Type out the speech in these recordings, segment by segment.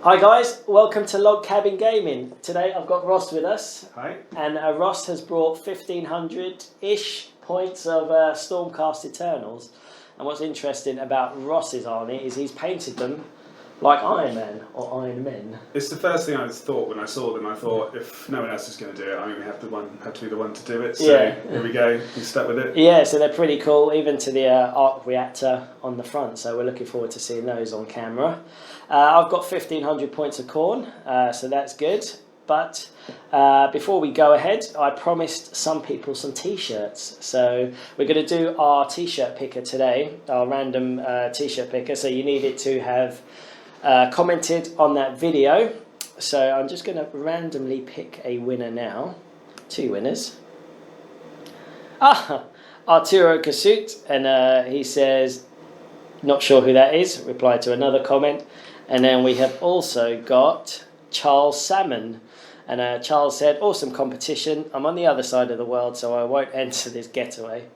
Hi guys, welcome to Log Cabin Gaming. Today I've got Ross with us. Hi. And Ross has brought 1500-ish points of Stormcast Eternals. And what's interesting about Ross's army is he's painted them like Iron Man or Iron Men. It's the first thing I thought when I saw them. I thought, if no one else is going to do it, I'm going to have to be the one to do it. So here we go. You stuck with it. Yeah, so they're pretty cool, even to the arc reactor on the front. So we're looking forward to seeing those on camera. I've got 1500 points of Khorne, so that's good. But before we go ahead, I promised some people some t-shirts. So we're going to do our t-shirt picker today, our random t-shirt picker. So you needed to have commented on that video. So I'm just going to randomly pick a winner now. 2 winners. Arturo Kasut, and he says, not sure who that is, replied to another comment. And then we have also got Charles Salmon. And Charles said, awesome competition. I'm on the other side of the world, so I won't enter this giveaway.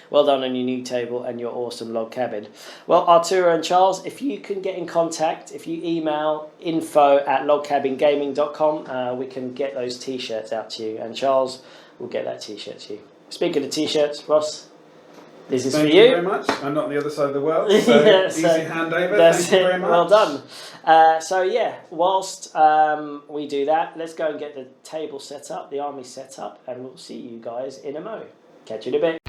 Well done on your new table and your awesome log cabin. Well, Arturo and Charles, if you can get in contact, if you email info@logcabingaming.com, we can get those t-shirts out to you. And Charles will get that t-shirt to you. Speaking of t-shirts, Ross, this is for you. Thank you very much. I'm not on the other side of the world, so yeah, easy handover. That's Thank you very much. Well done. So yeah, whilst we do that, let's go and get the table set up, the army set up, and we'll see you guys in a mo. Catch you in a bit.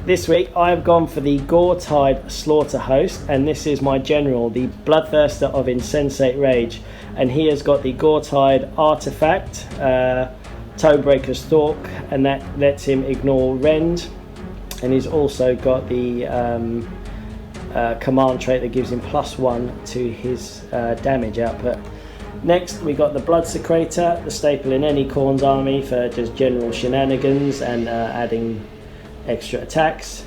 This week I've gone for the Gore-Tide Slaughter Host, and this is my general, the Bloodthirster of Insensate Rage, and he has got the Gore-Tide Artifact, Tonebreaker's Stalk, and that lets him ignore Rend, and he's also got the command trait that gives him +1 to his damage output. Next we got the Bloodsecrator, the staple in any Khorne's army for just general shenanigans and adding extra attacks.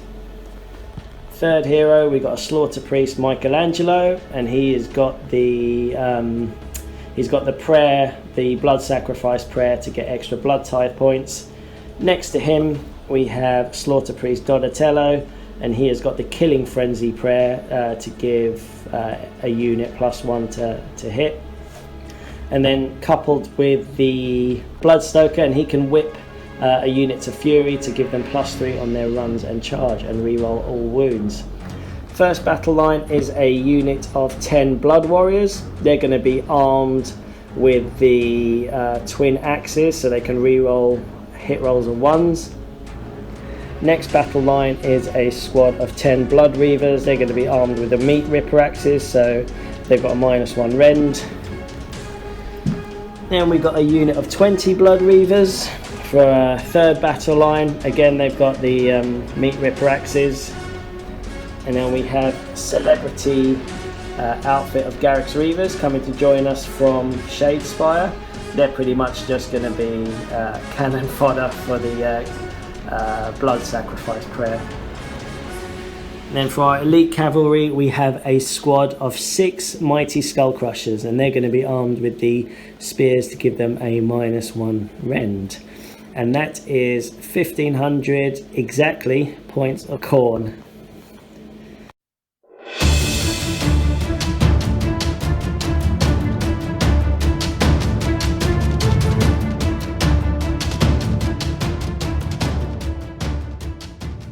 Third hero, we got a Slaughter Priest Michelangelo, and he has got the prayer, the blood sacrifice prayer to get extra blood tithe points. Next to him we have Slaughter Priest Donatello, and he has got the Killing Frenzy prayer to give a unit +1 to hit. And then coupled with the Bloodstoker, and he can whip a unit to Fury to give them +3 on their runs and charge and reroll all wounds. First battle line is a unit of 10 Blood Warriors. They're going to be armed with the twin axes, so they can reroll hit rolls and ones. Next battle line is a squad of 10 Blood Reavers. They're going to be armed with the Meat Ripper axes, so they've got a -1 rend. Then we've got a unit of 20 Blood Reavers. For a third battle line, again they've got the Meat Ripper axes, and then we have celebrity outfit of Garrick's Reavers coming to join us from Shadespire. They're pretty much just going to be cannon fodder for the blood sacrifice prayer. And then for our elite cavalry, we have a squad of 6 mighty Skullcrushers, and they're going to be armed with the spears to give them a -1 rend. And that is 1500 exactly points of Khorne.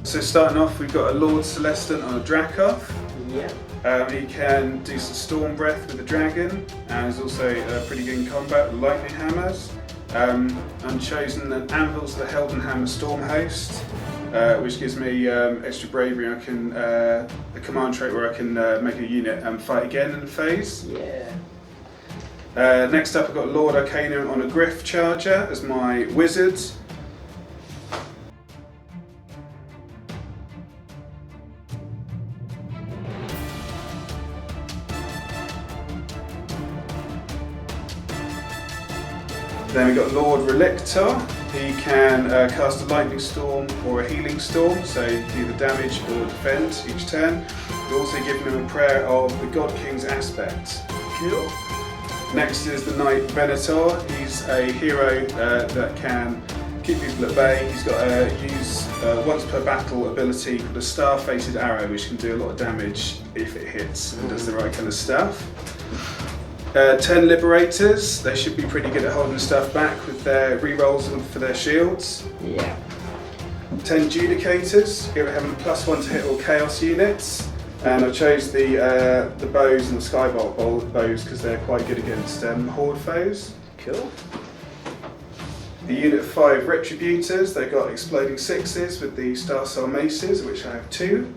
So starting off, we've got a Lord Celestar on a Dracoth. Yeah. He can do some Storm Breath with the dragon, and he's also pretty good in combat with lightning hammers. Unchosen and Anvil's the Heldenhammer Storm Host, which gives me extra bravery. I can a command trait where I can make a unit and fight again in a phase. Yeah. Next up, I've got Lord Arcanum on a Griff Charger as my wizard. Then we've got Lord Relictor. He can cast a Lightning Storm or a Healing Storm, so either damage or defend each turn. We've also given him a prayer of the God King's Aspect. Cool. Next is the Knight Venator. He's a hero that can keep people at bay. He's got a use once per battle ability called a star-fated arrow, which can do a lot of damage if it hits and does the right kind of stuff. 10 Liberators. They should be pretty good at holding stuff back with their rerolls for their shields. Yeah. 10 Judicators. Give them +1 to hit all chaos units. And I chose the bows and the skybolt bows because they're quite good against horde foes. Cool. The unit 5 Retributors, they've got exploding 6s with the Star Soul Maces, which I have 2.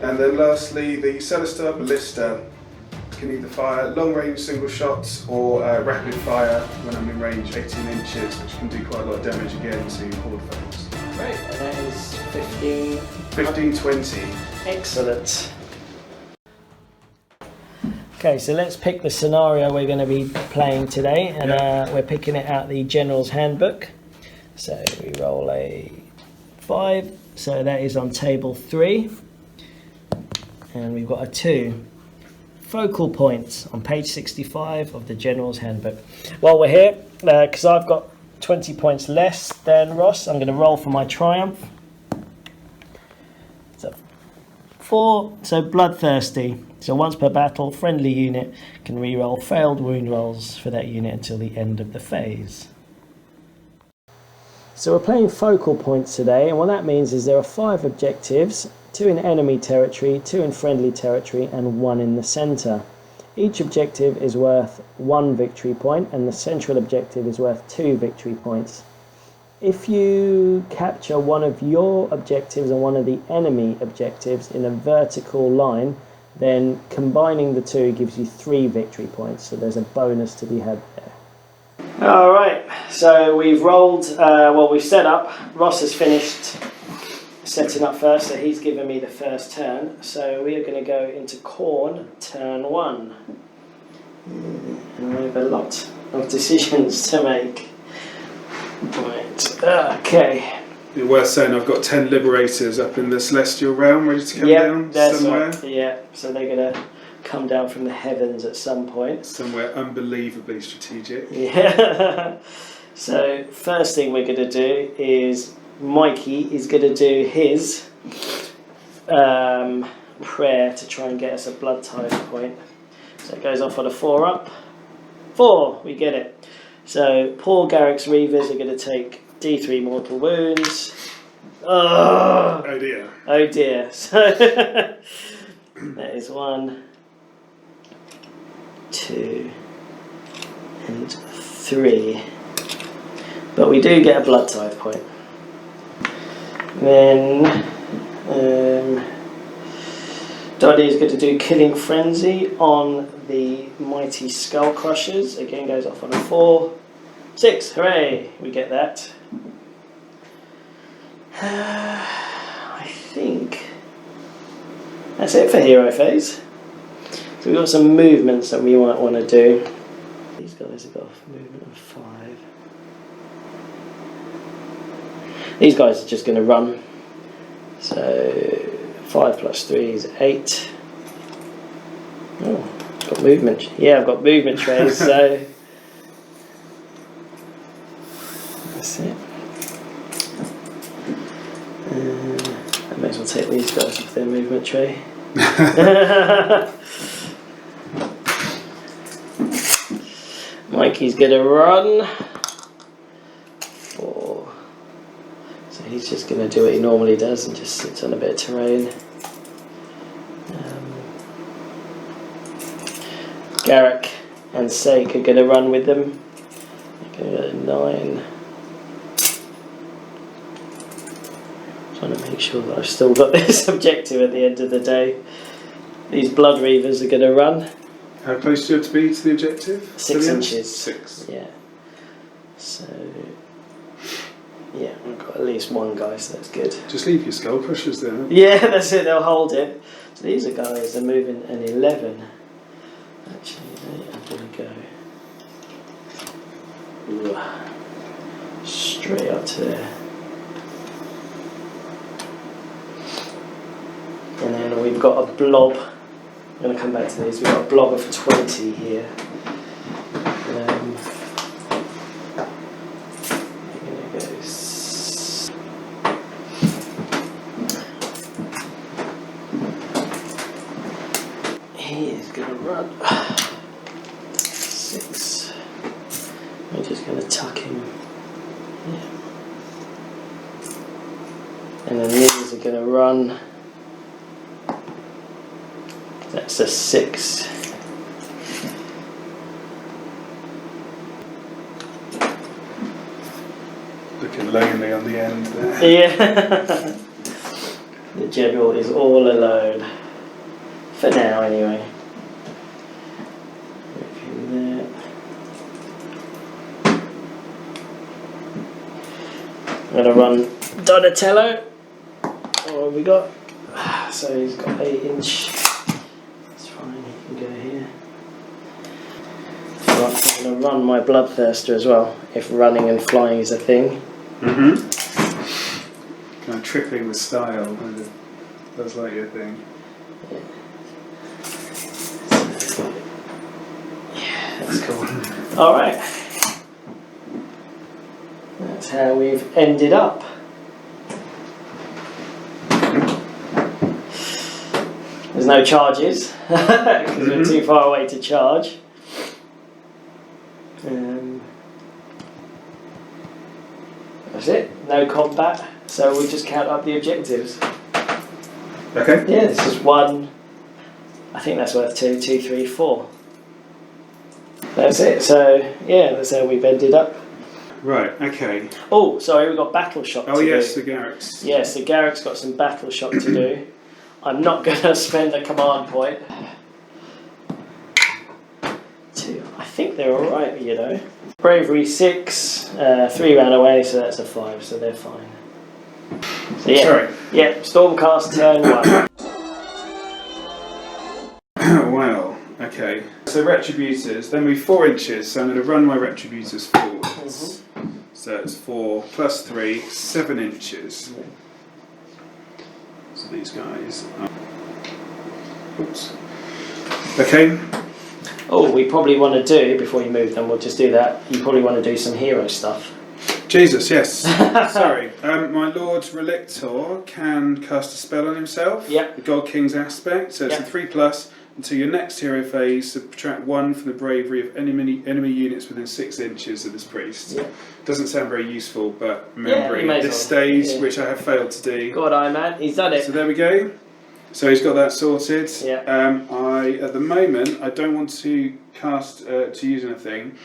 And then lastly, the CELESTAR Ballista can either fire long range single shots or rapid fire when I'm in range 18 inches, which can do quite a lot of damage again to horde foes. Great, and that is 15. 15-20. Excellent. Okay, so let's pick the scenario we're going to be playing today, and we're picking it out the General's Handbook. So we roll a 5, so that is on table 3, and we've got a 2. Focal points on page 65 of the General's Handbook. While we're here, because I've got 20 points less than Ross, I'm going to roll for my triumph. So 4, so Bloodthirsty. So once per battle, friendly unit can reroll failed wound rolls for that unit until the end of the phase. So we're playing focal points today, and what that means is there are 5 objectives, 2 in enemy territory, 2 in friendly territory, and 1 in the centre. Each objective is worth 1 victory point, and the central objective is worth 2 victory points. If you capture one of your objectives and one of the enemy objectives in a vertical line, then combining the 2 gives you 3 victory points, so there's a bonus to be had there. Alright, so we've rolled, we've set up. Ross has finished setting up first, so he's given me the first turn. So we are going to go into Khorne, turn 1. And we have a lot of decisions to make. Right, okay. It's worth saying I've got 10 Liberators up in the Celestial Realm ready to come down somewhere. Right. Yeah, so they're going to come down from the heavens at some point. Somewhere unbelievably strategic. Yeah. So first thing we're going to do is Mikey is going to do his prayer to try and get us a blood tithe point. So it goes off on a 4 up. 4, we get it. So Paul Garrick's Reavers are going to take D3 mortal wounds. Oh dear. Oh dear. So that is 1, 2, and 3. But we do get a blood tithe point. Then Doddy is going to do Killing Frenzy on the mighty Skullcrushers. Again goes off on a 4. 6, hooray, we get that. I think that's it for hero phase. So we've got some movements that we might want to do. These guys have got a movement of 5. These guys are just going to run. So 5 plus 3 is 8. Oh, I've got movement. Yeah, I've got movement trays, so that's it. I may as well take these guys off their movement tray. Mikey's gonna run. 4. So he's just gonna do what he normally does and just sits on a bit of terrain. Garrick and Sake are gonna run with them. They're gonna go 9. Trying to make sure that I've still got this objective at the end of the day. These Blood Reavers are going to run. How close do you have to be to the objective? 6 inches. 6. Yeah. So, yeah, I've got at least 1 guy, so that's good. Just leave your Skullcrushers there. Yeah, that's it, they'll hold it. So these are guys that are moving an 11. Actually, they are going to go straight up to there. And then we've got a blob I'm going to come back to these. We've got a blob of 20 here. He is going to run 6. I'm just going to tuck him. Yeah. And then these are going to run. That's a 6. Looking lonely on the end there. Yeah. The general is all alone. For now, anyway. Move him there. I'm going to run Donatello. What have we got? So he's got 8 inch. That's fine, he can go here. Right, I'm going to run my Bloodthirster as well, if running and flying is a thing. Mm-hmm. Kind of tripling the style, kind of. That's like your thing. Yeah, that's cool. Alright. That's how we've ended up. There's no charges because we're too far away to charge. That's it. No combat, so we'll just count up the objectives. Okay. Yeah, this is 1. I think that's worth 2, 2, 3, 4. That's it. So yeah, that's how we've ended up. Right. Okay. Oh, sorry, we've got battle shock. Oh to yes, do. the Garrix. Yes, the Garrix got some battle shock to do. I'm not going to spend a command point. 2. I think they're alright, you know. Bravery 6, 3 ran away, so that's a 5, so they're fine. So yeah, Sorry. Yeah, Stormcast turn 1. Wow. Okay. So Retributors. Then we 4 inches. So I'm going to run my Retributors forwards. So it's 4 plus 3, 7 inches. So these guys. Oops. Okay. Oh, we probably want to do, before you move them, we'll just do that, you probably want to do some hero stuff. Jesus, yes. Sorry. My Lord Relictor can cast a spell on himself. Yep. The God King's aspect. So it's a 3+. Until your next hero phase, subtract 1 from the bravery of enemy units within 6 inches of this priest. Yep. Doesn't sound very useful, but remembering Yeah, this stage, which I have failed to do. God, Iron Man, he's done it. So there we go. So he's got that sorted. Yeah. At the moment, I don't want to cast to use anything.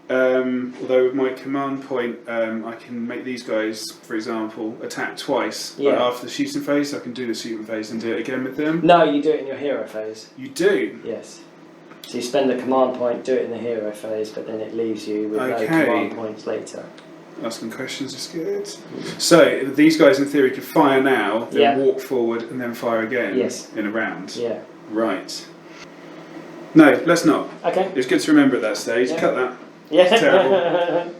Although with my command point, I can make these guys, for example, attack twice. Yeah. But after the shooting phase, I can do the shooting phase and do it again with them. No, you do it in your hero phase. You do? Yes. So you spend the command point, do it in the hero phase, but then it leaves you with no command points later. Asking questions is good. So these guys in theory could fire now, then walk forward and then fire again in a round. Yeah. Right. No, let's not. Okay. It's good to remember at that stage. Yeah. Cut that. Yeah. Terrible.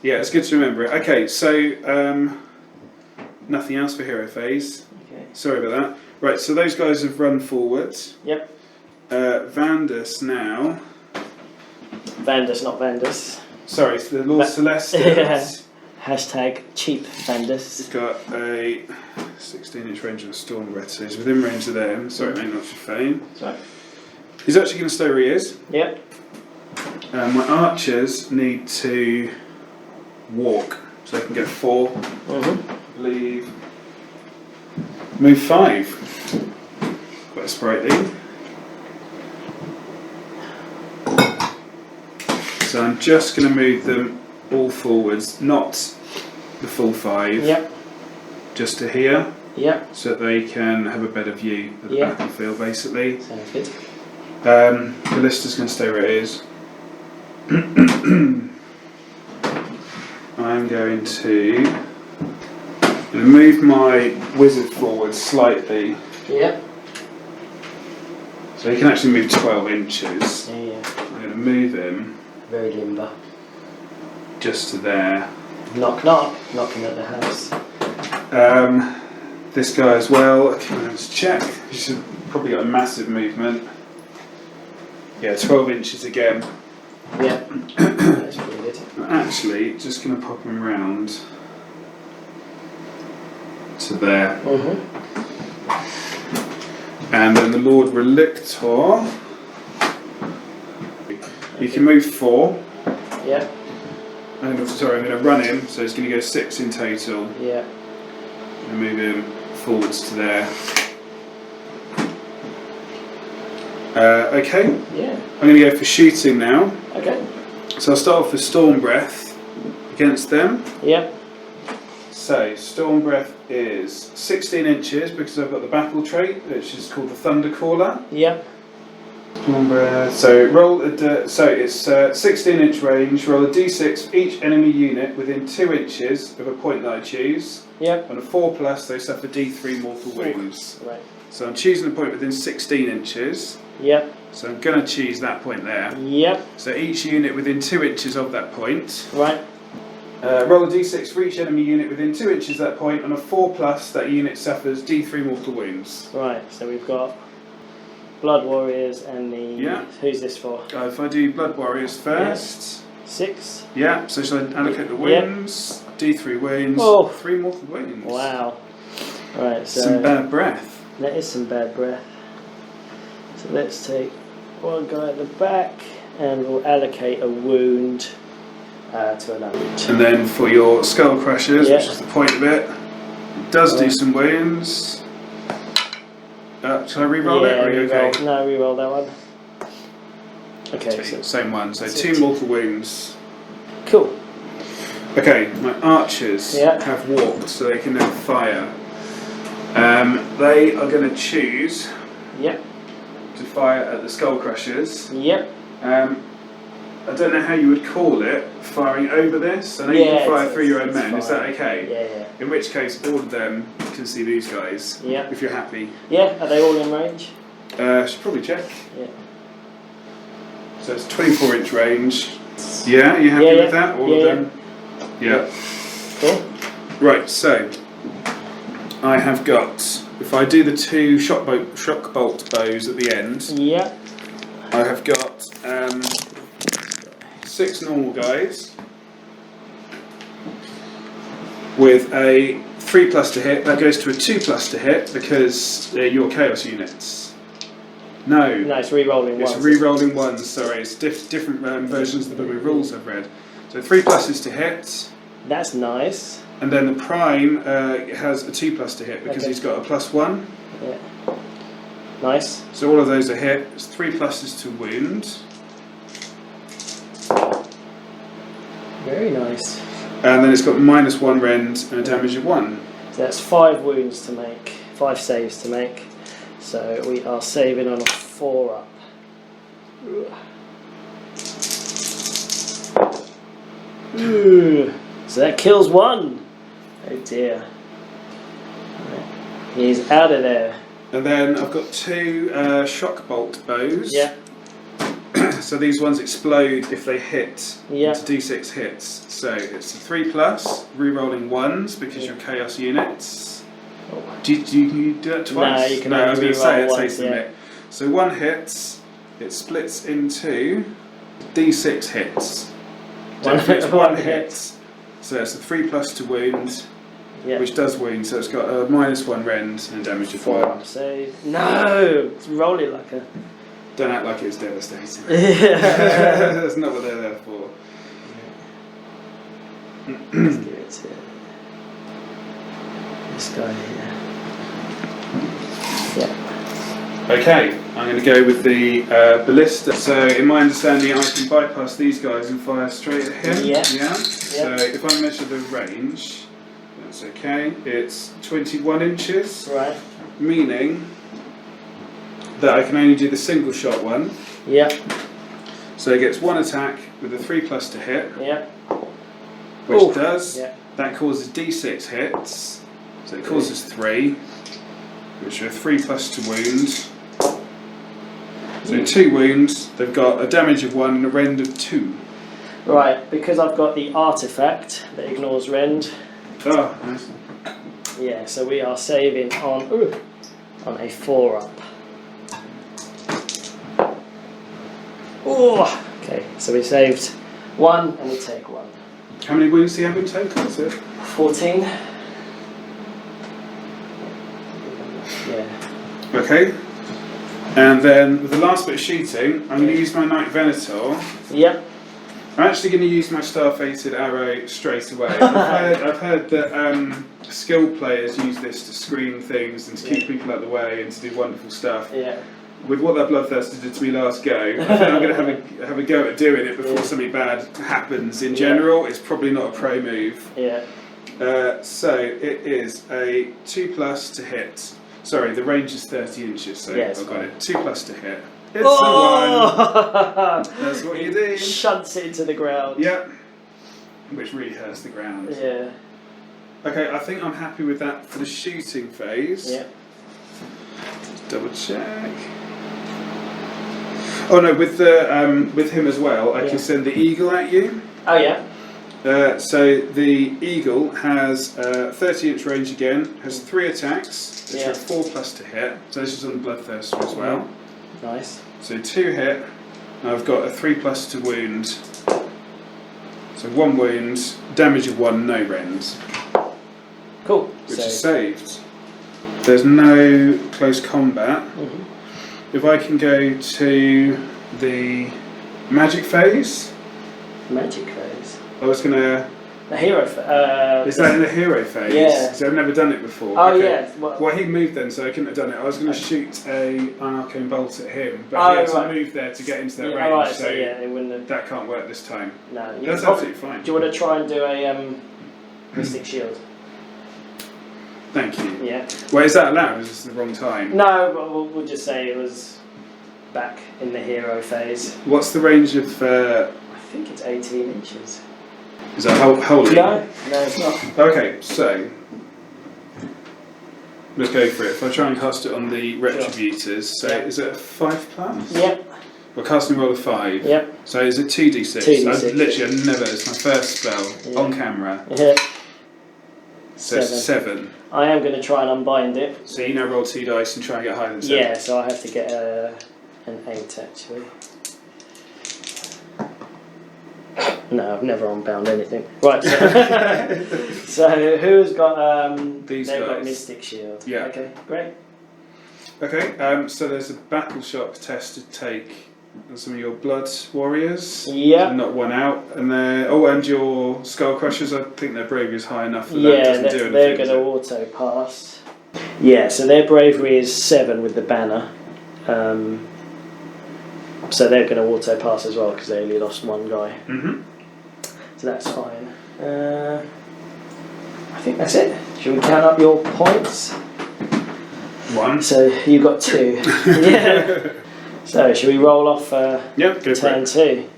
Yeah, it's good to remember it. Okay, so nothing else for hero phase. Okay. Sorry about that. Right, so those guys have run forwards. Yep. Vandus now. Vandus, not Vandus. Sorry, the Lord Celestar. Yeah. Hashtag cheap Vandus. He's got a 16-inch range of a storm breath, so he's within range of them. Sorry, mate, not your phone. Sorry. He's actually going to stay where he is. Yep. My archers need to walk, so they can get 4. Leave. Move 5. Quite sprightly. So I'm just going to move them all forwards, not the full 5. Yep. Just to here. Yep. So that they can have a better view of the battlefield, basically. Sounds good. Ballista's going to stay where it is. I'm going to move my wizard forward slightly. Yep. So he can actually move 12 inches. Yeah. I'm going to move him Very limber. just to there. Knock knock. Knocking at the house. This guy as well. Okay, let's check. He should probably got a massive movement. Yeah, 12 inches again. Yeah. That's pretty good. Actually, just going to pop him round to there. And then the Lord Relictor. You can move 4. Yeah. And sorry, I'm going to run him, so it's going to go 6 in total. Yeah. And move him forwards to there. Okay. Yeah. I'm going to go for shooting now. Okay. So I'll start off with Storm Breath against them. Yep. So Storm Breath is 16 inches because I've got the battle trait, which is called the Thunder Caller. Yep. Storm Breath. So roll a so it's 16 inch range. Roll a d6 for each enemy unit within 2 inches of a point that I choose. Yep. On a 4+, they suffer d3 mortal wounds. Right. So I'm choosing a point within 16 inches. Yep. So I'm going to choose that point there. Yep. So each unit within 2 inches of that point. Right. Roll a d6 for each enemy unit within 2 inches of that point. On a 4+, that unit suffers d3 mortal wounds. Right. So we've got Blood Warriors and the. Yeah. Who's this for? If I do Blood Warriors first. 6. Yeah. So shall I allocate the wounds? D3 wounds. Oh. 3 mortal wounds. Wow. Right. So Some bad breath. that is some bad breath. So let's take one guy at the back and we'll allocate a wound to another. And then for your Skullcrushers, Yeah. which is the point of it, it does do some wounds. Shall I re-roll it? Or are you okay? No, re-roll that one. Okay, so Same one, so that's 2 it. mortal wounds. Cool. Okay, my archers Yeah. have walked, so they can now fire. They are going to choose Yep. to fire at the Skullcrushers. Yep. I don't know how you would call it, firing over this. I know you Yeah, can fire it's- through your own it's men, is that fine. okay? Yeah. In which case, all of them can see these guys, Yeah. if you're happy. Yeah. Are they all in range? Should probably check. Yeah. So it's 24 inch range. Yeah, you happy Yeah, with that? All yeah, of them? Yeah. Cool. Right, so I have got, if I do the 2 shock bolt bows at the end, Yeah. I have got 6 normal guys with a 3+ to hit. That goes to a 2+ to hit because they're your chaos units. No. No, it's re-rolling It's ones. re-rolling ones, sorry. It's different versions of the rules I've read. So 3+ to hit, That's nice. and then the prime has a 2+ to hit because Okay. he's got a +1. Yeah. Nice. So all of those are hit. It's 3+ to wound. Very nice. And then it's got -1 rend and a damage of 1. So that's 5 wounds to make. 5 saves to make. So we are saving on a 4 up. Ooh. So that kills 1. Oh dear. Right. He's out of there. And then I've got 2 shock bolt bows. Yeah. So these ones explode if they hit Yeah. into d6 hits. So it's a 3+, re-rolling 1s because Yeah. you're chaos units. Oh. Do you do that twice? No, you can I only was going to say re-roll it once, takes a yeah. bit. So 1 hits, it splits into d6 hits. So One if it's hit, 1 one hit, hit. so it's a 3+ to wound, Yeah. which does wound, so it's got a -1 rend and a damage of 4 1. up. So no, it's rolling like a. Don't act like it's devastating. Yeah. That's not what they're there for. Let's give it to this guy here. Yeah. Okay, I'm going to go with the ballista. So, in my understanding, I can bypass these guys and fire straight at him. Yeah. Yeah. So, if I measure the range, that's okay. It's 21 inches, Right. meaning that I can only do the single shot one. Yeah. So, it gets 1 attack with a 3+ to hit, Yeah. which Ooh. does. Yeah. That causes d6 hits. So, it causes 3, which are 3+ to wound. So 2 wounds, they've got a damage of 1 and a rend of 2. Right, because I've got the artifact that ignores rend. Oh, nice. Yeah, so we are saving on a 4 up. Oh, okay. So we saved 1 and we take 1. How many wounds do you have in total? Is it 14. Yeah. okay? And then with the last bit of shooting, I'm going to use my Knight Venator. Yep. I'm actually going to use my star-fated arrow straight away. I've heard that skilled players use this to screen things and to keep people out of the way and to do wonderful stuff. Yeah. With what that Bloodthirster did to me last go, I think I'm going to have a go at doing it before something bad happens. In general, it's probably not a pro move. Yeah. So it is a 2+ to hit. Sorry, the range is 30 inches, so Yeah, I've got fine. it. 2+ to hit. It's a 1. That's what you do. Shunts it into the ground. Yep. Which really hurts the ground. Yeah. Okay, I think I'm happy with that for the shooting phase. Yeah. Just double check. Oh no, with the with him as well, I can send the eagle at you. Oh yeah. So the eagle has 30-inch range again, has 3 attacks, which are 4+ to hit. So this is on the Bloodthirster as well. Nice. So 2 hit, and I've got a 3+ to wound. So 1 wound, damage of 1, no rends. Cool. Which is saved. There's no close combat. If I can go to the magic phase. Magic phase? I was going to... The hero phase? Is that in the hero phase? Yeah. Because I've never done it before. Oh okay. yeah. Well, he moved then, so I couldn't have done it. I was going to shoot an arcane bolt at him, but he had to move there to get into that range, right, so it wouldn't have... that can't work this time. No. That's absolutely fine. Do you want to try and do a Mystic Shield? Thank you. Yeah. Well, is that allowed? Is this the wrong time? No, but we'll just say it was back in the hero phase. What's the range of... I think it's 18 inches. Is that holy? No, it's not. Okay, so... let's go for it. If I try and cast it on the Retributors, so is it a 5+? Yep. We're casting roll of 5. Yep. So is it 2d6? 2d6. I've never, it's my first spell on camera. Yeah. So 7. I am going to try and unbind it. So you now roll 2 dice and try and get higher than 7. Yeah, so I have to get an 8 actually. No, I've never unbound anything. Right, so, so who's got... These they've guys. got Mystic Shield. Yeah. Okay, great. Okay, so there's a battle shock test to take on some of your blood warriors. Yeah. Not one out. And and your Skullcrushers, I think their bravery is high enough that that doesn't do anything. They're going to auto pass. Yeah, so their bravery is 7 with the banner. So they're going to auto pass as well because they only lost 1 guy. So that's fine. I think that's it. Should we count up your points? 1. So you got 2. Yeah. So should we roll off Yep, go for turn it. 2?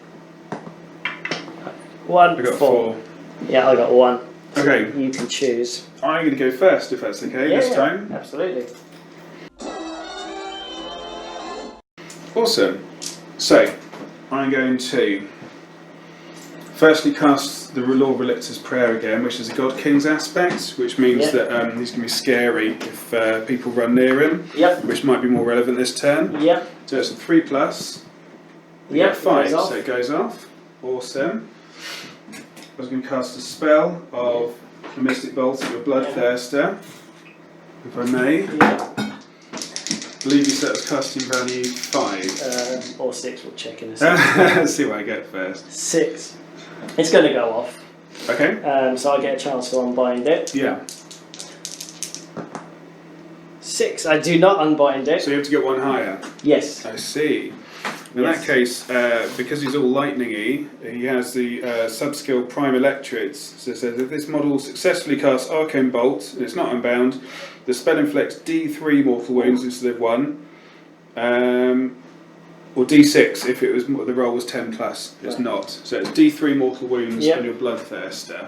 1, I got 4. Yeah, I got 1. So Okay. you can choose. I'm going to go first if that's okay this time. Absolutely. Awesome. So, I'm going to firstly cast the Lord Relictor's Prayer again, which is a God King's aspect, which means that he's going to be scary if people run near him, which might be more relevant this turn. So it's a 3+. Yep. 5, so it goes off. Awesome. I was going to cast a spell of the Mystic Bolt at your Bloodthirster, if I may. I believe you said it was casting value 5. Or 6, we'll check in a second. Let's see what I get first. 6. It's going to go off. Okay. So I get a chance to unbind it. Yeah. 6. I do not unbind it. So you have to get 1 higher. Yes. I see. In that case, because he's all lightning-y, he has the sub-skill Prime Electrids. So it says if this model successfully casts Arcane Bolt and it's not unbound, the spell inflicts D3 mortal wounds instead of 1, or D6 if it was the roll was 10+. It's not. So it's D3 mortal wounds on your Bloodthirster.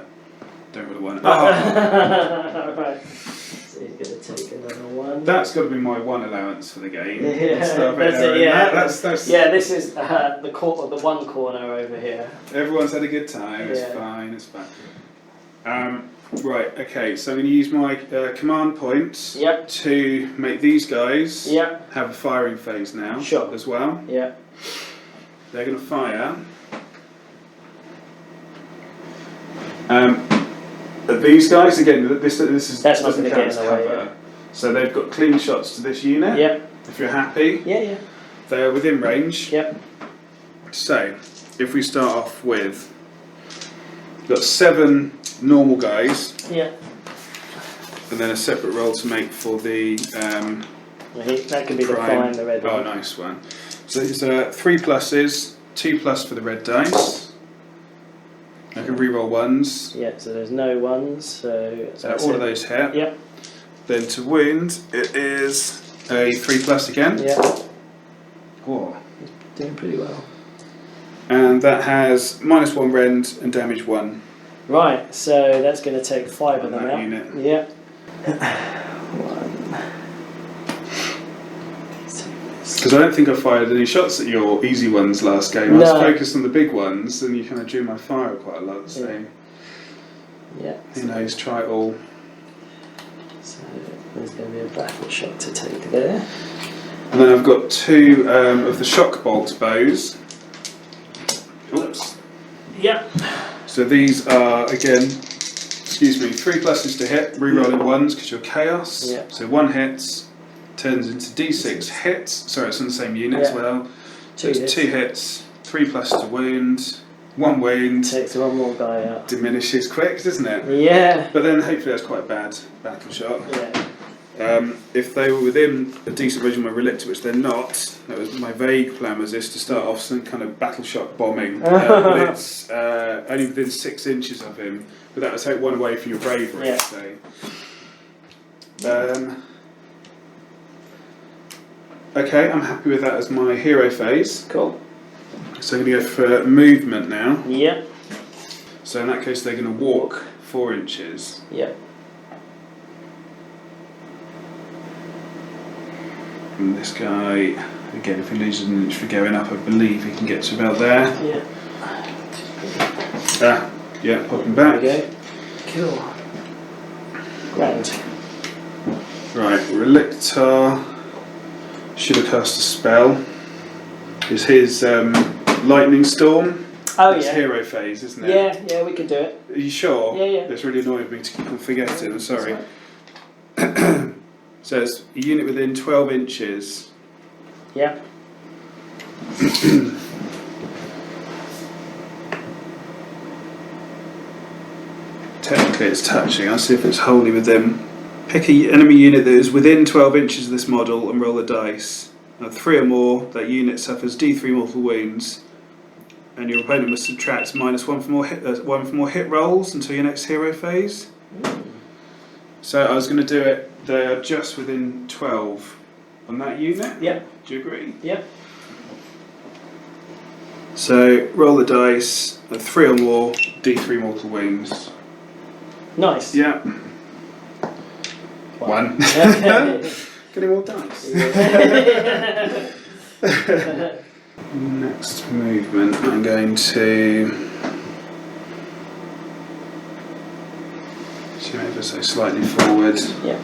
Don't really want it. Right. So he's going to take another 1. That's got to be my 1 allowance for the game. Yeah, that's it. Yeah, that's yeah. This is the 1 corner over here. Everyone's had a good time. It's fine. It's fine. Right. Okay. So I'm going to use my command points to make these guys have a firing phase now. Sure. As well. Yeah. they're going to fire. These guys, again, this is That's not doesn't gonna count get as in the way, cover. So they've got clean shots to this unit. Yep. If you're happy. Yeah, yeah. They're within range. Yep. So, if we start off with, we've got 7 normal guys. Yeah. And then a separate roll to make for the That could be the fine, the red one. Oh, nice one. So these are 3 pluses, 2 plus for the red dice. I can re-roll ones. Yeah, so there's no ones, so All of those hit. Yep. Then to wound, it is a 3 plus again. Yeah. Oh. Doing pretty well. And that has -1 rend and damage 1. Right, so that's going to take 5 of them that out. unit. Yep. 1. Because I don't think I fired any shots at your easy ones last game. I was No. focused on the big ones, and you kind of drew my fire quite a lot. So, Yeah. who knows, try it all. So there's going to be a battle shot to take there. And then I've got 2 of the shock bolt bows. Oops. Yep. So these are, again, excuse me, 3 pluses to hit, re-rolling 1s because you're chaos. Yeah. So 1 hits, turns into D6 hits. Sorry, it's on the same unit as well. So it's 2 hits, 3 plus to wound, 1 wound. Takes 1 more guy out. Diminishes quick, doesn't it? Yeah. But then hopefully that's quite a bad battle shot. Yeah. If they were within a decent range of my relictor, which they're not, that was my vague plan was this, to start off some kind of battle shot bombing. But it's only within 6 inches of him, but that was take 1 away from your bravery. Yeah. So. Okay, I'm happy with that as my hero phase. Cool. So I'm going to go for movement now. Yep. So in that case they're going to walk 4 inches. Yep. And this guy, again, if he loses an inch for going up, I believe he can get to about there. Yeah. Yeah, popping back. There we go. Cool. Grand. Right, Relictor should have cast a spell. Is his Lightning Storm? Oh, It's yeah. hero phase, isn't it? Yeah, yeah, we can do it. Are you sure? Yeah, yeah. It's really annoying me to keep on forgetting, I'm sorry. That's right. So it's a unit within 12 inches. Yeah. Technically it's touching, I'll see if it's wholly within. Pick an enemy unit that is within 12 inches of this model and roll a dice. Now 3 or more, that unit suffers D3 mortal wounds. And your opponent must subtract -1 for more hit rolls until your next hero phase. So I was going to do it, they are just within 12 on that unit. Yep. Do you agree? Yep. So roll the dice, 3 or more, D3 mortal wounds. Nice. Yeah. Wow. 1. Getting more dice. Next movement, I'm going to zoom ever so slightly forward. Yeah.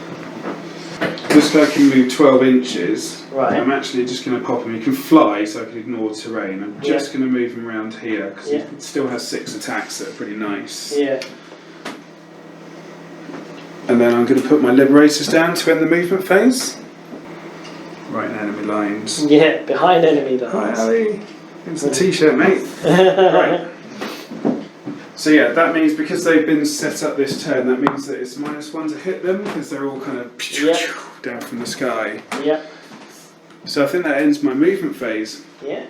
This guy can move 12 inches. Right. I'm actually just going to pop him. He can fly, so I can ignore terrain. I'm just going to move him around here because he still has 6 attacks that are pretty nice. Yeah. And then I'm going to put my Liberators down to end the movement phase. Right in enemy lines. Yeah, behind enemy Hi lines. Ali, it's the t-shirt mate. Right. So yeah, that means because they've been set up this turn, that means that it's -1 to hit them because they're all kind of down from the sky. Yeah. So I think that ends my movement phase. Yeah.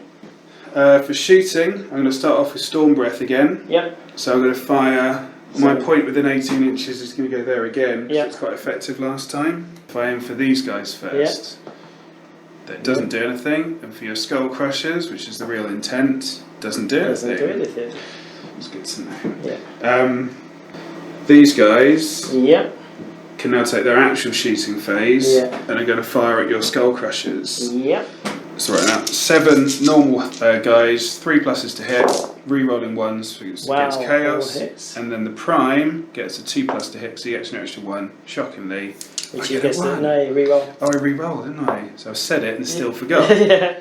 For shooting, I'm going to start off with Storm Breath again. Yep. So I'm going to fire. My point within 18 inches is going to go there again. Yep. So it's quite effective last time. If I aim for these guys first, that doesn't do anything. And for your Skullcrushers, which is the real intent, doesn't do anything. Doesn't do anything. It's good to know. Yeah. These guys Yep. can now take their actual shooting phase Yeah. and are going to fire at your Skullcrushers. Yep. So right now, 7 normal guys, 3 pluses to hit, re-rolling 1s against chaos, all hits. and then the prime gets a 2+ to hit, so he gets an extra 1. Shockingly, Which you gets to re-roll. Oh, I re-rolled, didn't I? So I said it and still forgot. Yeah.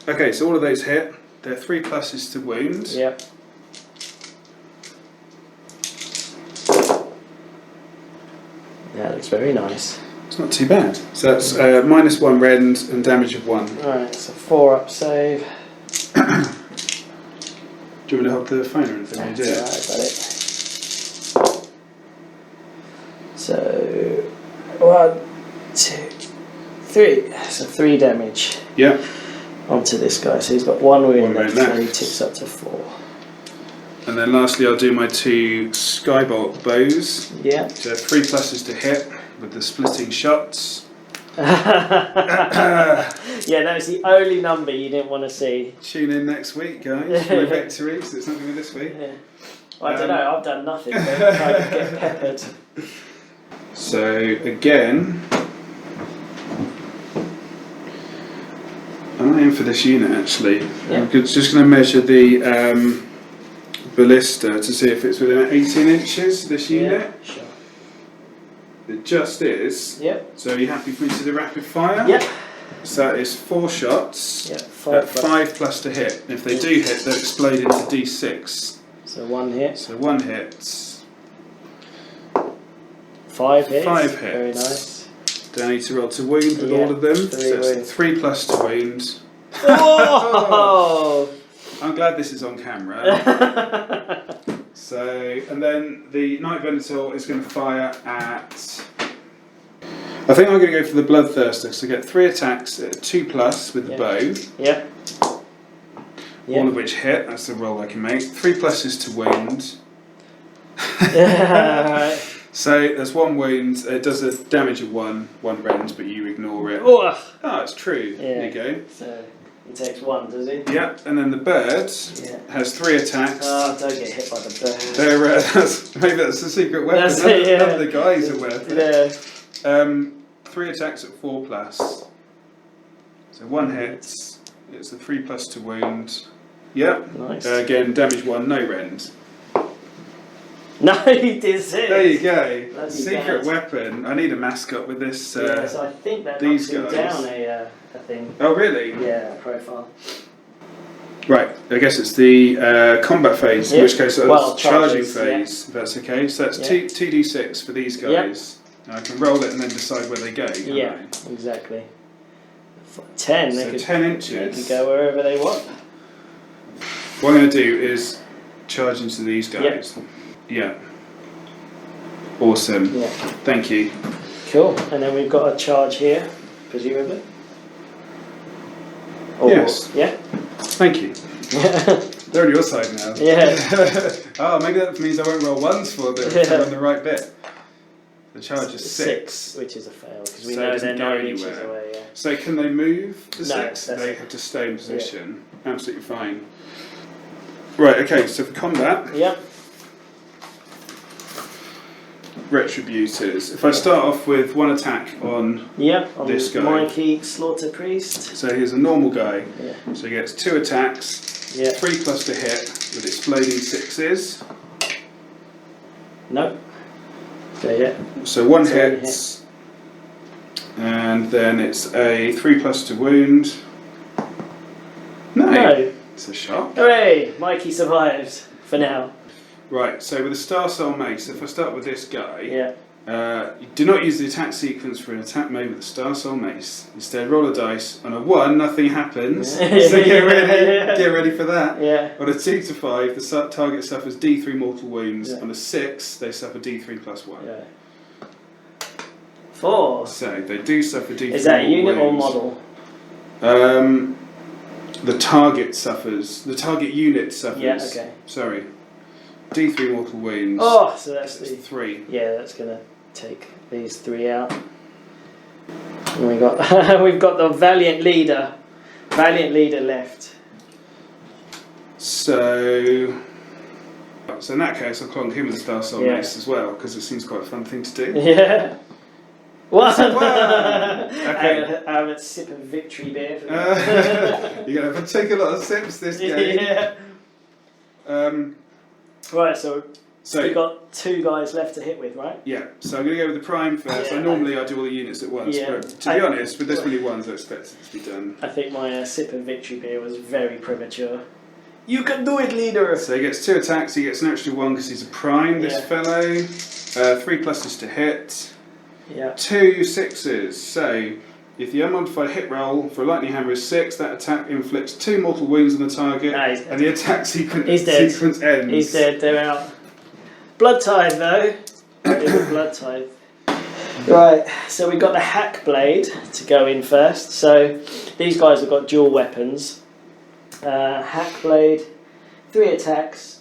Okay, so all of those hit. They're 3 pluses to wound. Yep. That looks very nice. It's not too bad. So that's -1 rend and damage of 1. Alright, so 4 up save. Do you want me to hold the phone or anything? You do it. Alright, got it. So 1, 2, 3. So 3 damage. Yep. Onto this guy. So he's got 1 wound left, so he left. ticks up to 4. And then lastly, I'll do my 2 Skybolt bows. Yeah. So 3 pluses to hit with the splitting shots. Yeah, that was the only number you didn't want to see. Tune in next week, guys, for my victories. It's not going to be this week. Yeah. Well, I don't know, I've done nothing but try to get peppered. So again, I'm aiming for this unit actually. Yeah. I'm just going to measure the ballista to see if it's within 18 inches, this unit. Yeah, sure. It just is. Yep. So are you happy for me to do rapid fire? Yep. So that is 4 shots Yep. at 5 plus to hit. And if they do hit, they'll explode into D6. So 1 hit. So 1 hit. 5 hits. 5 hits. Very nice. Do I need to roll to wound with Yeah, all of them? 3 So it's wounds. 3 plus to wound. Oh! I'm glad this is on camera. So, and then the Night Venator is going to fire at... I think I'm going to go for the Bloodthirster, so I get 3 attacks at 2 plus with the bow. Yep. All of which hit, that's the roll I can make. 3 pluses to wound. Right. So there's 1 wound, it does a damage of 1 rend, but you ignore it. Oh, Oh, it's true. yeah. There you go. So he takes 1, does he? Yep, and then the bird has 3 attacks. Oh, don't get hit by the bird. They're, maybe that's the secret weapon. That's it, yeah. None of the guys are worth it. Yeah. 3 attacks at 4 plus. So 1 hits. It's a 3 plus to wound. Yep. Nice. Again, damage 1, no rend. No, he did 6. There you go. Bloody Secret bad. weapon. I need a mascot with this. Yeah, so I think that these knocks him guys. down a thing. Oh, really? Yeah, profile. Right, I guess it's the combat phase, in Yeah. which case it's Well, charging charges, phase, if that's okay. So that's Yeah. 2d6 for these guys. And I can roll it and then decide where they go. Can't Yeah, I? exactly. 10, So they could, 10 they inches. could go wherever they want. What I'm going to do is charge into these guys. Yeah. Awesome. Yeah. Thank you. Cool. And then we've got a charge here, presumably. Or, Yes. Yeah? Thank you. They're on your side now. Yeah. Oh, maybe that means I won't roll 1s for them if they're on the right bit. The charge is 6. Which is a fail, because we So it know doesn't they're go 9 inches anywhere. away, yeah. So can they move the No, 6? that's They it. have to stay in position. Absolutely fine. Right, okay, so for combat, Yep. Retributors. If I start off with 1 attack on, Yep. On This guy. Mikey, Slaughter Priest. so here's a normal guy. Yeah. So he gets 2 attacks, Yeah. 3 plus to hit with exploding 6s. No. So yeah. So 1 So only hits, and then it's a 3 plus to wound. No. It's a shot. Hooray! Mikey survives for now. Right, so with the Star Soul Mace, if I start with this guy, Yeah. you do not use the attack sequence for an attack made with the Star Soul Mace. Instead, roll a dice. On a 1, nothing happens. So get ready for that. Yeah. On a 2 to 5, the target suffers D3 mortal wounds. Yeah. On a 6, they suffer D3 plus 1. Yeah. 4. So they do suffer D3 Is that mortal unit or wounds. model? The target suffers. The target unit suffers. Yeah, okay. Sorry. D3 mortal wounds. Oh, so that's That's the 3. yeah. That's gonna take these 3 out. And we got we've got the valiant leader left. So in that case, I'll clonk him with the Star Soul Yeah. Mace as well, because it seems quite a fun thing to do. Yeah. What? Okay. I have a sip of victory beer. For You're going to have to take a lot of sips this game. Yeah. Right, so So you've got 2 guys left to hit with, right? Yeah, so I'm going to go with the prime first. Yeah, I normally do all the units at once, Yeah. but to be honest, with this many ones, I expect it to be done. I think my sip of victory beer was very premature. You can do it, leader! So he gets 2 attacks, he gets an extra 1 because he's a prime, this fellow. 3 pluses to hit. Yeah. 2 6s. So if the unmodified hit roll for a lightning hammer is 6, that attack inflicts 2 mortal wounds on the target, and the attack sequence ends. He's dead, they're out. Blood tithe though. That is a blood tithe. Right, so we've got the hack blade to go in first. So these guys have got dual weapons. Hack blade, 3 attacks,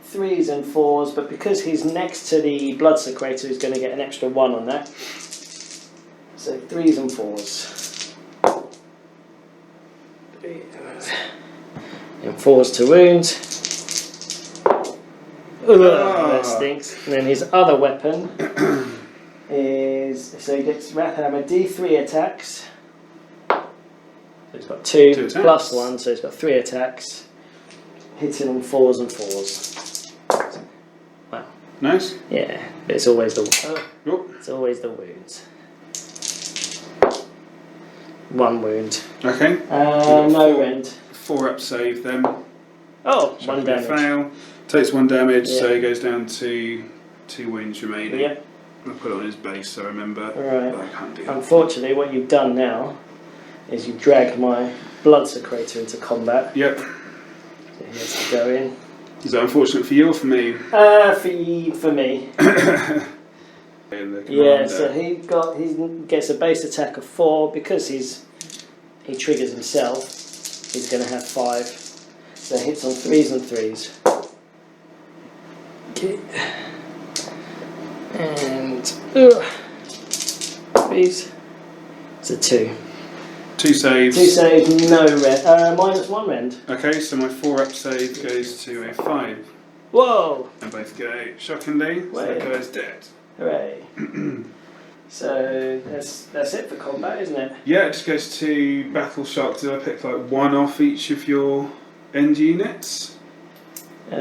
3s and 4s, but because he's next to the Bloodsecrator, he's going to get an extra 1 on that. So 3s and 4s. And 4s to wound. That stinks. And then his other weapon is, so he gets Wrathhammer D3 attacks. So he's got 2 plus 1, so he's got 3 attacks. Hitting on 4s and 4s. Wow. Nice. Yeah, but it's always the it's always the wounds. 1 wound. Okay. No rend. 4 up save then. Oh, 1 damage. Fail. Takes 1 damage, so he goes down to 2 wounds remaining. Yeah. I'll put it on his base, so I remember. Right. But I can't do that. Unfortunately, what you've done now is you've dragged my Bloodsecrator into combat. Yep. So he has to go in. Is that unfortunate for you or for me? For me. Yeah, so he gets a base attack of 4 because he triggers himself. He's going to have 5. So hits on 3s and 3s. Okay. And 3s. It's a 2. 2 saves. 2 saves, no rend. -1 rend. Okay, so my 4 up save goes to a 5. Whoa! And both go shockingly. So that guy's dead. Hooray. So that's it for combat, isn't it? Yeah, it just goes to battle shock. Did I pick like 1 off each of your end units? I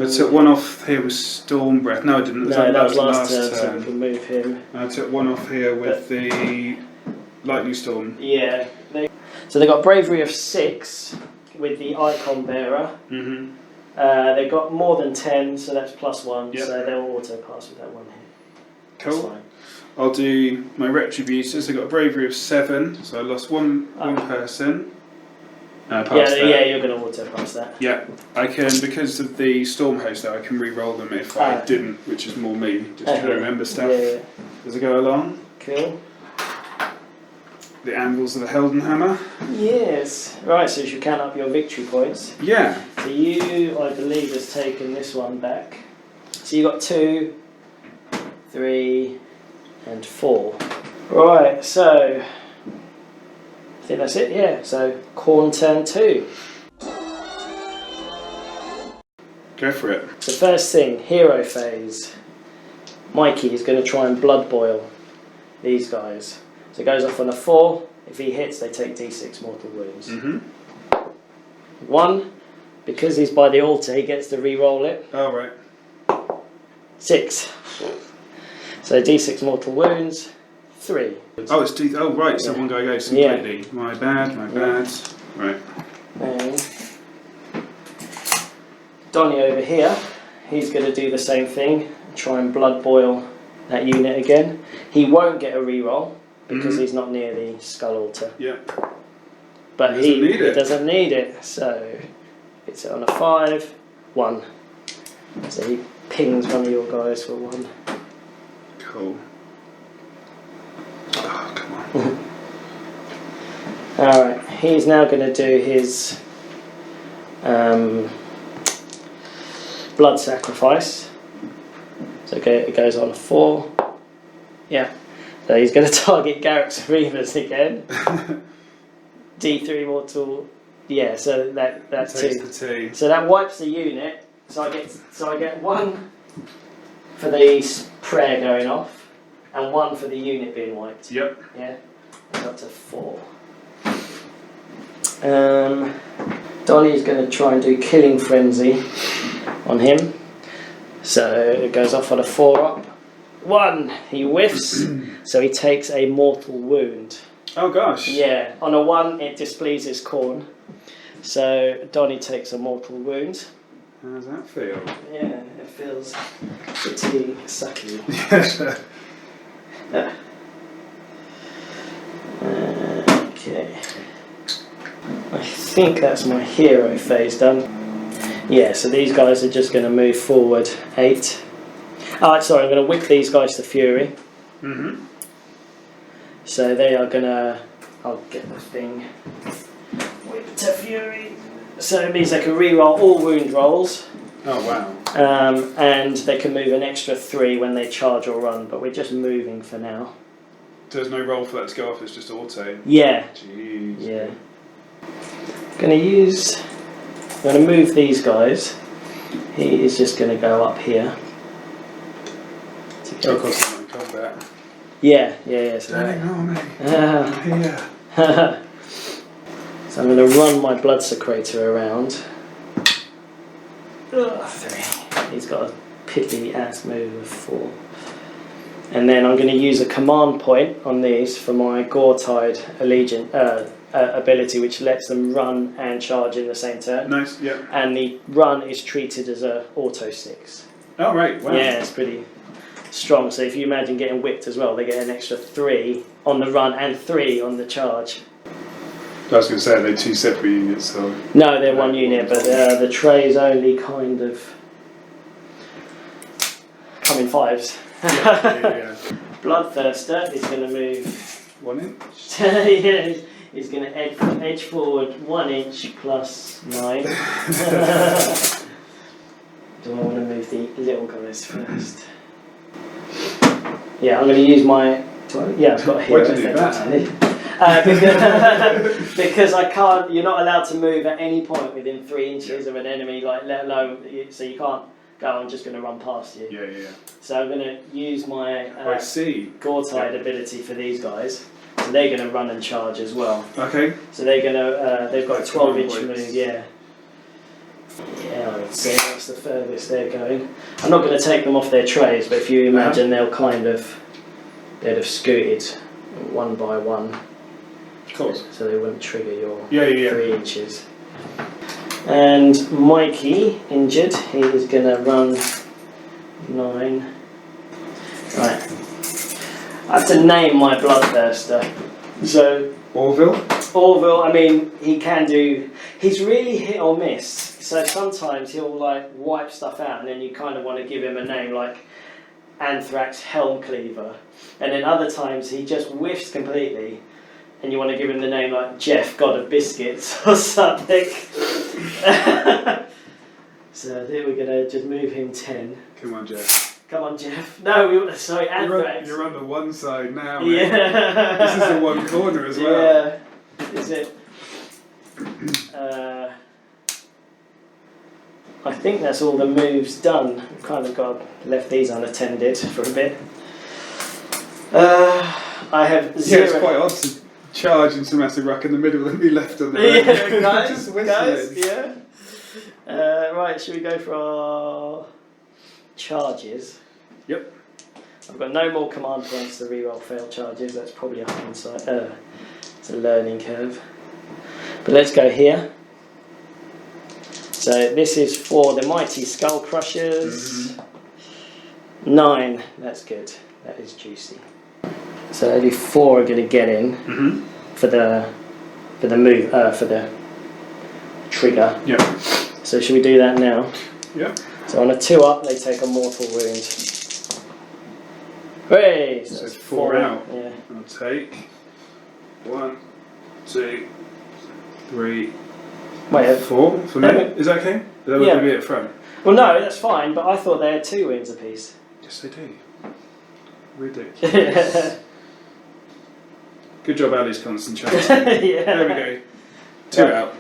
took 1 off here with Storm Breath. No, I didn't. That was last turn, so we can move him. I took 1 off here with the Lightning Storm. Yeah. So they got Bravery of 6 with the Icon Bearer. Mm-hmm. They got more than 10, so that's +1. Yep. So they'll auto pass with that 1 hit. Cool. I'll do my Retributors. I got a Bravery of 7, so I lost one person. Yeah, you're going to auto pass that. Yeah, I can, because of the Storm Host though, I can re-roll them if I didn't, which is more me, just to remember stuff as I go along. Cool. The Anvils of the Heldenhammer. Yes. Right, so you should count up your victory points. Yeah. So you, I believe, has taken this one back. So you got 2, 3, and 4. Right, so I think that's it, yeah. So Khorne turn 2. Go for it. So first thing, hero phase. Mikey is going to try and blood boil these guys. So it goes off on a 4. If he hits, they take d6 mortal wounds. Mm-hmm. 1, because he's by the altar, he gets to re-roll it. Oh, right. 6. So d6 mortal wounds. 3. Oh, it's D. Oh, right. So one guy goes completely. Yeah. My bad. Right. And Donnie over here, he's going to do the same thing. Try and blood boil that unit again. He won't get a re-roll because he's not near the skull altar. Yeah. But he doesn't need it. So it's on a 5, 1. So he pings one of your guys for 1. Cool. Oh, come on. Alright, he's now going to do his blood sacrifice. So it goes on 4. Yeah. So he's going to target Garrick's Reavers again. D3 mortal. Yeah, so that's 2. So that wipes the unit. So I get 1 for the prayer going off, and 1 for the unit being wiped. Yep. Yeah. It's up to 4. Donnie's going to try and do Killing Frenzy on him. So it goes off on a 4-up. 1, he whiffs, so he takes a mortal wound. Oh gosh. Yeah, on a 1 it displeases Khorne. So Donnie takes a mortal wound. How does that feel? Yeah, it feels pretty sucky. Okay. I think that's my hero phase done. Yeah, so these guys are just going to move forward 8. Alright, sorry, I'm going to whip these guys to Fury. So they are going to... I'll get the thing. Whip to Fury. So it means they can reroll all wound rolls. Oh wow. And they can move an extra 3 when they charge or run, but we're just moving for now. There's no roll for that to go off, it's just auto. Yeah. Jeez. Yeah. I'm going to move these guys. He is just going to go up here. Oh, of course, I'm in combat. Yeah. So, Standing on me. Here. So I'm going to run my Bloodsecrator around. 3. He's got a pithy ass move of 4. And then I'm going to use a command point on these for my Gore-Tide ability, which lets them run and charge in the same turn. Nice, yeah. And the run is treated as a auto 6. Oh right, wow. Yeah, it's pretty strong. So if you imagine getting whipped as well, they get an extra 3 on the run and 3 on the charge. I was going to say, are they 2 separate units? So No, they're 1 unit, but the trays only kind of come in 5s. yeah. Bloodthirster is going to move 1 inch. Yeah, he's going to edge forward 1 inch plus 9. Do I want to move the little guys first? Yeah, I'm going to use my... Yeah, I've got a hero. Why do you do that? Because I can't... You're not allowed to move at any point within 3 inches of an enemy, like let alone... So you can't go, I'm just going to run past you. Yeah. So I'm going to use my I see. Gore-Tide ability for these guys. So they're going to run and charge as well. Okay. So they're going to, they've got a 12-inch points. move, yeah. Yeah, I would say that's the furthest they're going. I'm not going to take them off their trays, but if you imagine they'd have scooted 1 by 1. Of course. So they wouldn't trigger your 3 inches. And Mikey, injured, he is going to run 9. Right. I have to name my Bloodthirster. So Orville, I mean, he can do... He's really hit or miss. So sometimes he'll like wipe stuff out and then you kind of want to give him a name like Anthrax Helmcleaver. And then other times he just whiffs completely and you want to give him the name like Jeff, God of Biscuits or something. So I think we're going to just move him 10. Come on, Jeff. Come on, Jeff. No, sorry, Anthrax. You're on the one side now, Yeah. man. This is the one corner as well. Yeah. Is it? I think that's all the moves done. I've kind of left these unattended for a bit. I have 0. Yeah, it's quite odd to charge into massive ruck in the middle and be left on the Yeah, guys, just whistling. yeah. Right, should we go for our charges? Yep. I've got no more command points to reroll failed charges. That's probably a hindsight. It's a learning curve. But let's go here. So this is for the mighty SKULLCRUSHERS. 9. That's good. That is juicy. So only 4 are going to get in for the move for the trigger. Yep. So should we do that now? Yep. So on a 2-up, they take a mortal wound. Hooray! So that's 4 out. Yeah. I'll take 1, 2, 3. Wait, 4 for me. Is that okay? Is that what they be at front? Well, no, that's fine. But I thought they had 2 wounds apiece. Yes, they do. Ridiculous. Good job, Ali's concentrating. Yeah. There we go. 2 out.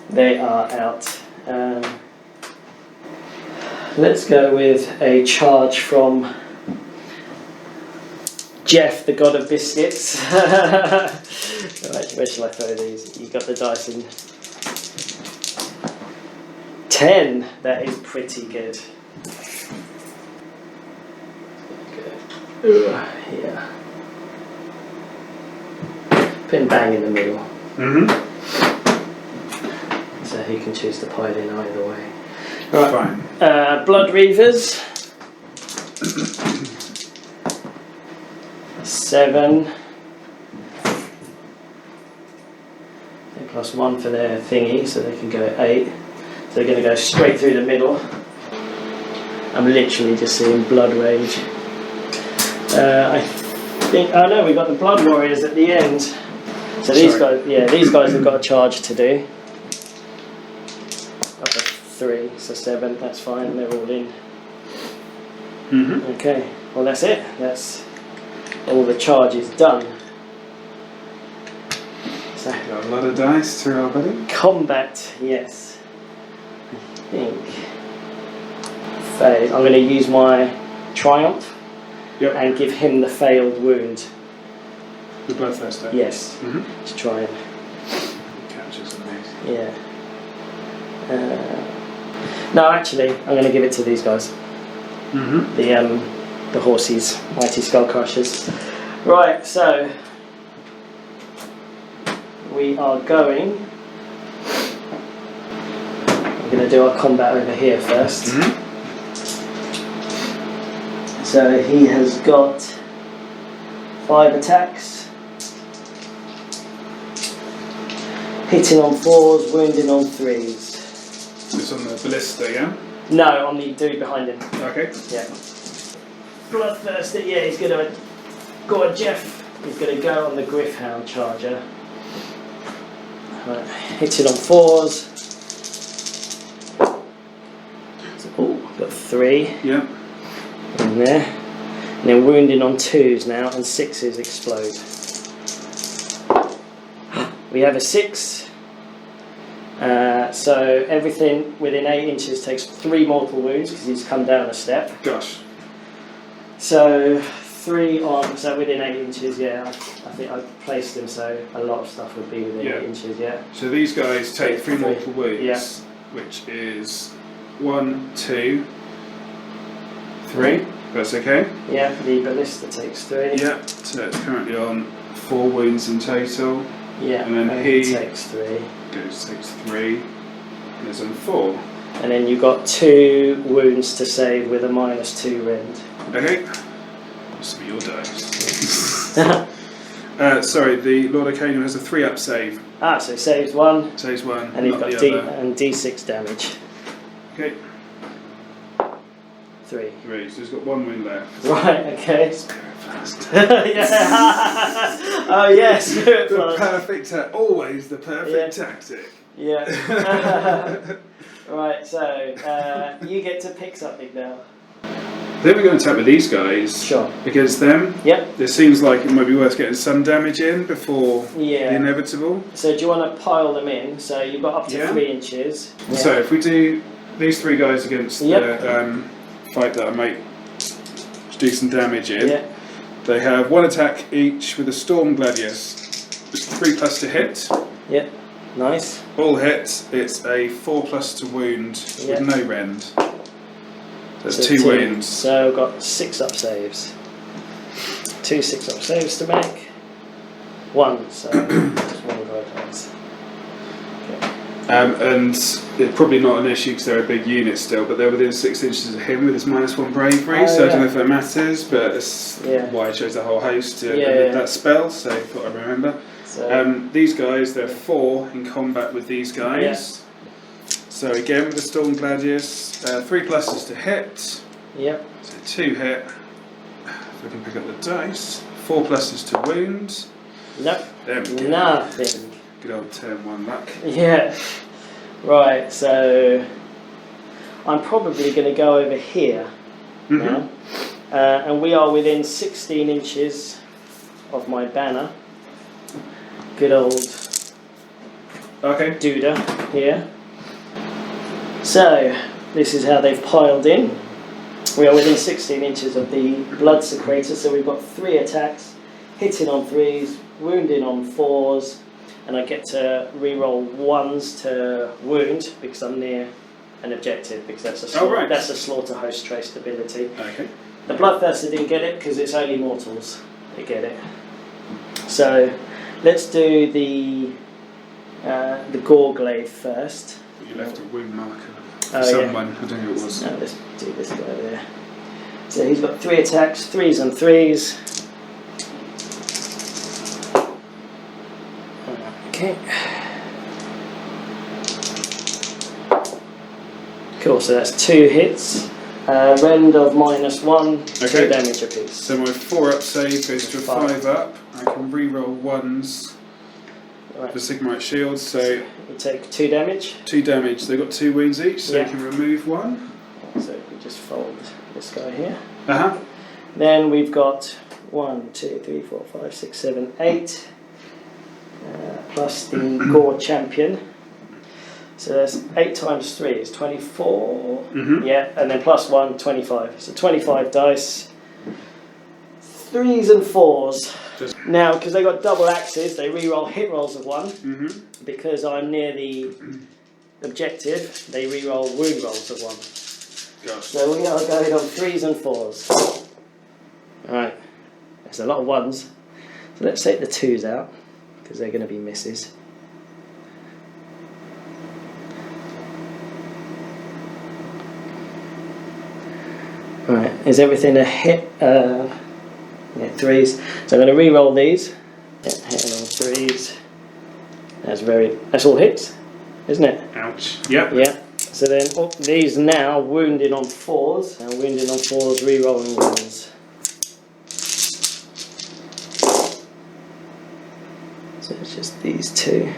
They are out. Let's go with a charge from Jeff, the God of Biscuits. Right, where shall I throw these? You got the dice in. 10. That is pretty good. Yeah. Put him bang in the middle. So he can choose to pile in either way. Right. Fine. Blood Reavers. 7. +1 for their thingy, so they can go at 8. So they're going to go straight through the middle. I'm literally just seeing Blood Rage. I think. Oh no, we've got the Blood Warriors at the end. So these guys have got a charge to do. Up to 3, so 7. That's fine. They're all in. Okay. Well, that's it. That's all the charges done. So, got a lot of dice to roll, buddy. Combat, yes. I think. Failed. I'm going to use my Triumph and give him the failed wound. The Bloodthirster? Yes. Let's try and. Captures amazing. Yeah. No, actually, I'm going to give it to these guys. The horses, mighty Skullcrushers. Right, so we are going. I'm going to do our combat over here first. So he has got 5 attacks, hitting on 4s, wounding on 3s. It's on the Ballista, yeah? No, on the dude behind him. Okay. Yeah. Bloodthirster, yeah, he's going to go on Jeff. He's going to go on the Griffhound Charger. Right. Hitting on 4s. Oh, got 3. Yeah. In there. And then wounding on 2s now, and 6s explode. We have a 6. So everything within 8 inches takes 3 mortal wounds because he's come down a step. Gosh. So 3 on, so within 8 inches, yeah. I think I've placed him so a lot of stuff would be within 8 inches, yeah. So these guys take 3 mortal wounds, yeah. which is 1, 2, 3. That's okay. Yeah, the Ballista takes 3. Yeah, so it's currently on 4 wounds in total. Yeah, and then he takes 3. Takes 3. Goes on 4. And then you've got 2 wounds to save with a -2 rend. Okay. This will be your dice. Sorry, the Lord Arcanum has a 3-up save. Ah, so he saves 1. Saves 1. And he's got D6 damage. Okay. 3. 3. So he's got 1 wound left. Right. Okay. Spirit Blast. Yeah. Oh yes. Spirit Blast. Perfect. Always the perfect tactic. Yeah. Right. So you get to pick something now. Then we're going to attack with these guys. Sure. Against them. Yep. It seems like it might be worth getting some damage in before the inevitable. So do you want to pile them in? So you've got up to 3 inches. Yeah. So if we do these 3 guys against the fight that I might do some damage in, they have 1 attack each with a Storm Gladius. It's 3+ to hit. Yep. Nice. All hits. It's a 4+ to wound with no rend. That's 2 wounds. So I've got 6-up saves. 2 6-up saves to make. 1, so just 1 guy dies. And it's probably not an issue because they're a big unit still, but they're within 6 inches of him with his -1 bravery, so I don't know if that matters, but it's why I chose the whole host to that spell, so I thought I'd remember. So, these guys, there are 4 in combat with these guys. So again with the Storm Gladius, 3 pluses to hit. Yep. So 2 hit. If we can pick up the dice. 4 pluses to wound. Nope. There we go. Nothing. Good old turn 1 luck. Yeah. Right, so I'm probably going to go over here now. And we are within 16 inches of my banner. Good old Duda here. So, this is how they've piled in. We are within 16 inches of the Bloodsecrator, so we've got 3 attacks, hitting on 3s, wounding on 4s, and I get to re-roll 1s to wound because I'm near an objective because that's a that's a slaughter host traced ability. Okay. The Bloodthirster didn't get it because it's only mortals that get it. So let's do the Gorglaive first. You left a wound marker. Oh, Someone, I don't know who it was. No, let's do this guy there. So he's got 3 attacks, 3s and 3s. Okay. Cool, so that's 2 hits. Rend of -1, 2 damage apiece. So my 4-up save goes to a 5-up. I can reroll 1s for Sigmar shields, so you take 2 damage. 2 damage. They've got 2 wounds each, so Yeah. you can remove 1. So we just fold this guy here. Uh-huh. Then we've got 1, 2, 3, 4, 5, 6, 7, 8. Plus the Gore Champion. So that's 8 times 3 is 24. Yeah, and then plus 1, 25. So 25 dice. 3s and 4s. Now, because they got double axes, they re-roll hit rolls of 1. Because I'm near the objective, they re-roll wound rolls of 1. Gosh. So we are going on 3s and 4s. Alright, there's a lot of 1s. So let's take the 2s out, because they're going to be misses. Alright, is everything a hit? Yeah, 3s. So I'm going to re-roll these. Yeah, hitting on 3s. That's all hits, isn't it? Ouch. Yep. Yeah. So then these now wounded on 4s. Now wounded on 4s, re-rolling 1s. So it's just these 2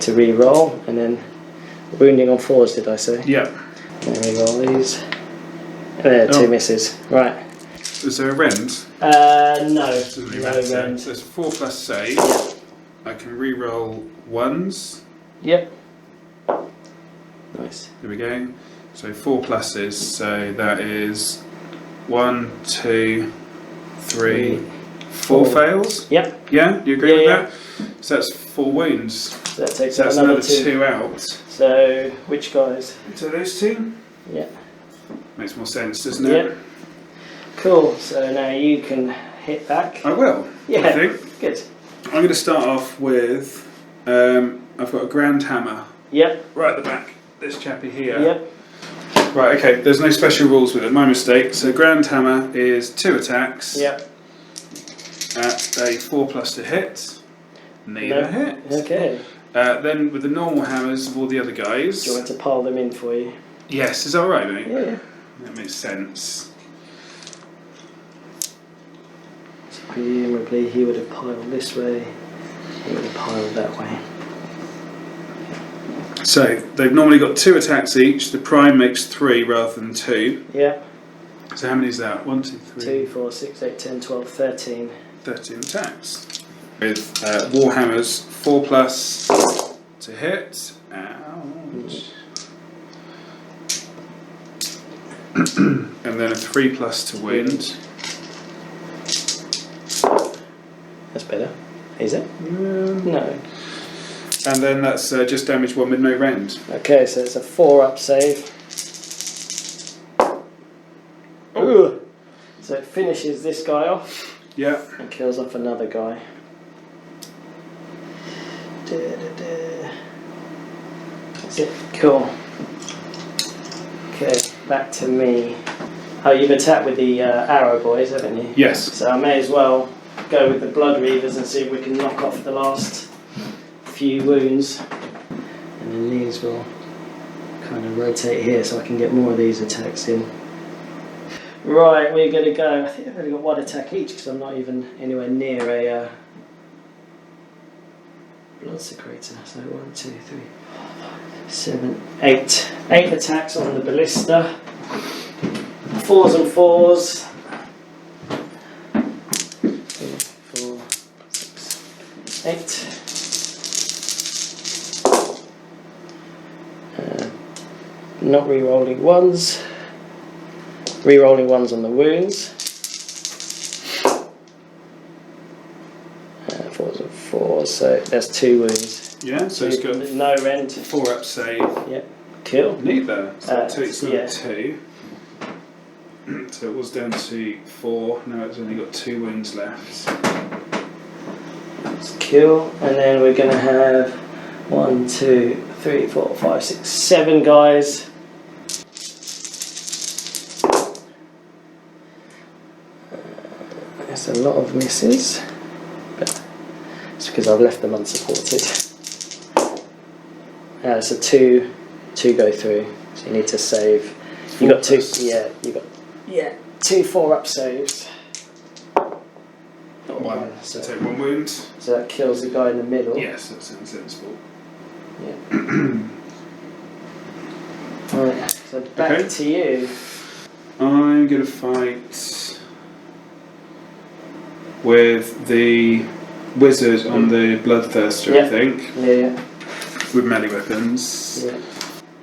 to re-roll, and then wounding on 4s, did I say? Yep. And re-roll these. There, 2 misses. Right. Is there a rend? No. No So rend. it's a 4+ save. I can re-roll 1s. Yep. Nice. There we go. So 4 pluses. So that is 1, 2, 3, 4 fails. Yep. Yeah, you agree with Yeah. that? So that's 4 wounds. So that takes So that's another another 2 out. So which guys? So those 2? Yeah. Makes more sense, doesn't it? Yep. Cool. So now you can hit back. I will. Yeah. I think. Good. I'm going to start off with. I've got a grand hammer. Yep. Right at the back. This chappy here. Yep. Right. Okay. There's no special rules with it. My mistake. So grand hammer is 2 attacks. Yep. At a 4+ to hit. Neither hit. Okay. Then with the normal hammers of all the other guys. Do you want to pile them in for you? Yes. Is that right, mate? Yeah. That makes sense. So presumably he would have piled this way. He would have piled that way. So they've normally got 2 attacks each. The prime makes 3 rather than 2. Yeah. So how many is that? 1, 2, 3. 2, 4, 6, 8, 10, 12, 13. 13 attacks. With Warhammers 4+ to hit. Ouch. And then a 3+ to wound. That's better. Is it? No. And then that's just damage 1 with no rend. Okay, so it's a 4-up save. Oh. So it finishes this guy off. Yeah. And kills off another guy. That's it. Cool. Okay, back to me. Oh, you've attacked with the arrow boys, haven't you? Yes. So I may as well go with the blood reavers and see if we can knock off the last few wounds. And then these will kind of rotate here so I can get more of these attacks in. Right, we're going to go. I think I've only got 1 attack each because I'm not even anywhere near a blood secretor. So 1, 2, 3, 7, 8. 8 attacks on the ballista. 4s and 4s. 4, 6, 8. Not re-rolling 1s. Re-rolling 1s on the wounds. 4s and 4s, so that's 2 wounds. Yeah, so it's got no rend. 4-up save. Yep. Cool. Neat there. So it takes another yeah. 2. So it was down to 4. Now it's only got 2 wounds left. That's cool. And then we're going to have 1, 2, 3, 4, 5, 6, 7 guys. There's a lot of misses, but it's because I've left them unsupported. So 2 go through. So you need to save. You got 2. Yeah, you got 2 4-up saves. Not 1. So take 1 wound. So that kills the guy in the middle. Yes, that sounds sensible. Yeah. Right. So back to you. I'm gonna fight with the wizard on the Bloodthirster, I think. Yeah. With melee weapons. Yeah.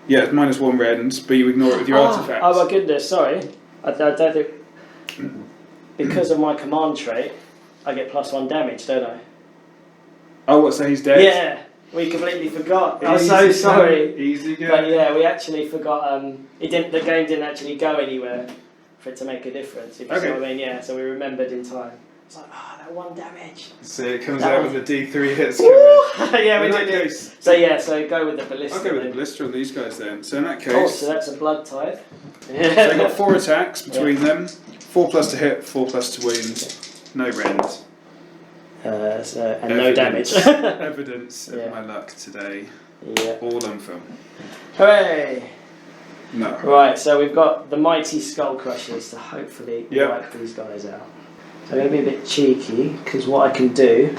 Yeah, it's -1 rend, but you ignore it with your artifact. Oh my goodness, sorry. I don't think... Because of my command trait, I get +1 damage, don't I? Oh, what, so he's dead? Yeah, we completely forgot. I'm so sorry. Easy go. But yeah, we actually forgot, the game didn't actually go anywhere for it to make a difference, if you see what I mean. Yeah, so we remembered in time. It's like, that 1 damage. So it comes out with the D3 hits coming. Yeah, we did. So yeah, so go with the ballista. I'll go with the ballista on these guys then. So in that case... Oh, so that's a blood type. So they've got 4 attacks between them. 4+ to hit, 4+ to wound. No rend. And no damage. Evidence of my luck today. Yeah. All on film. Hooray! No. Right, so we've got the mighty Skullcrushers to hopefully wipe these guys out. So I'm going to be a bit cheeky, because what I can do,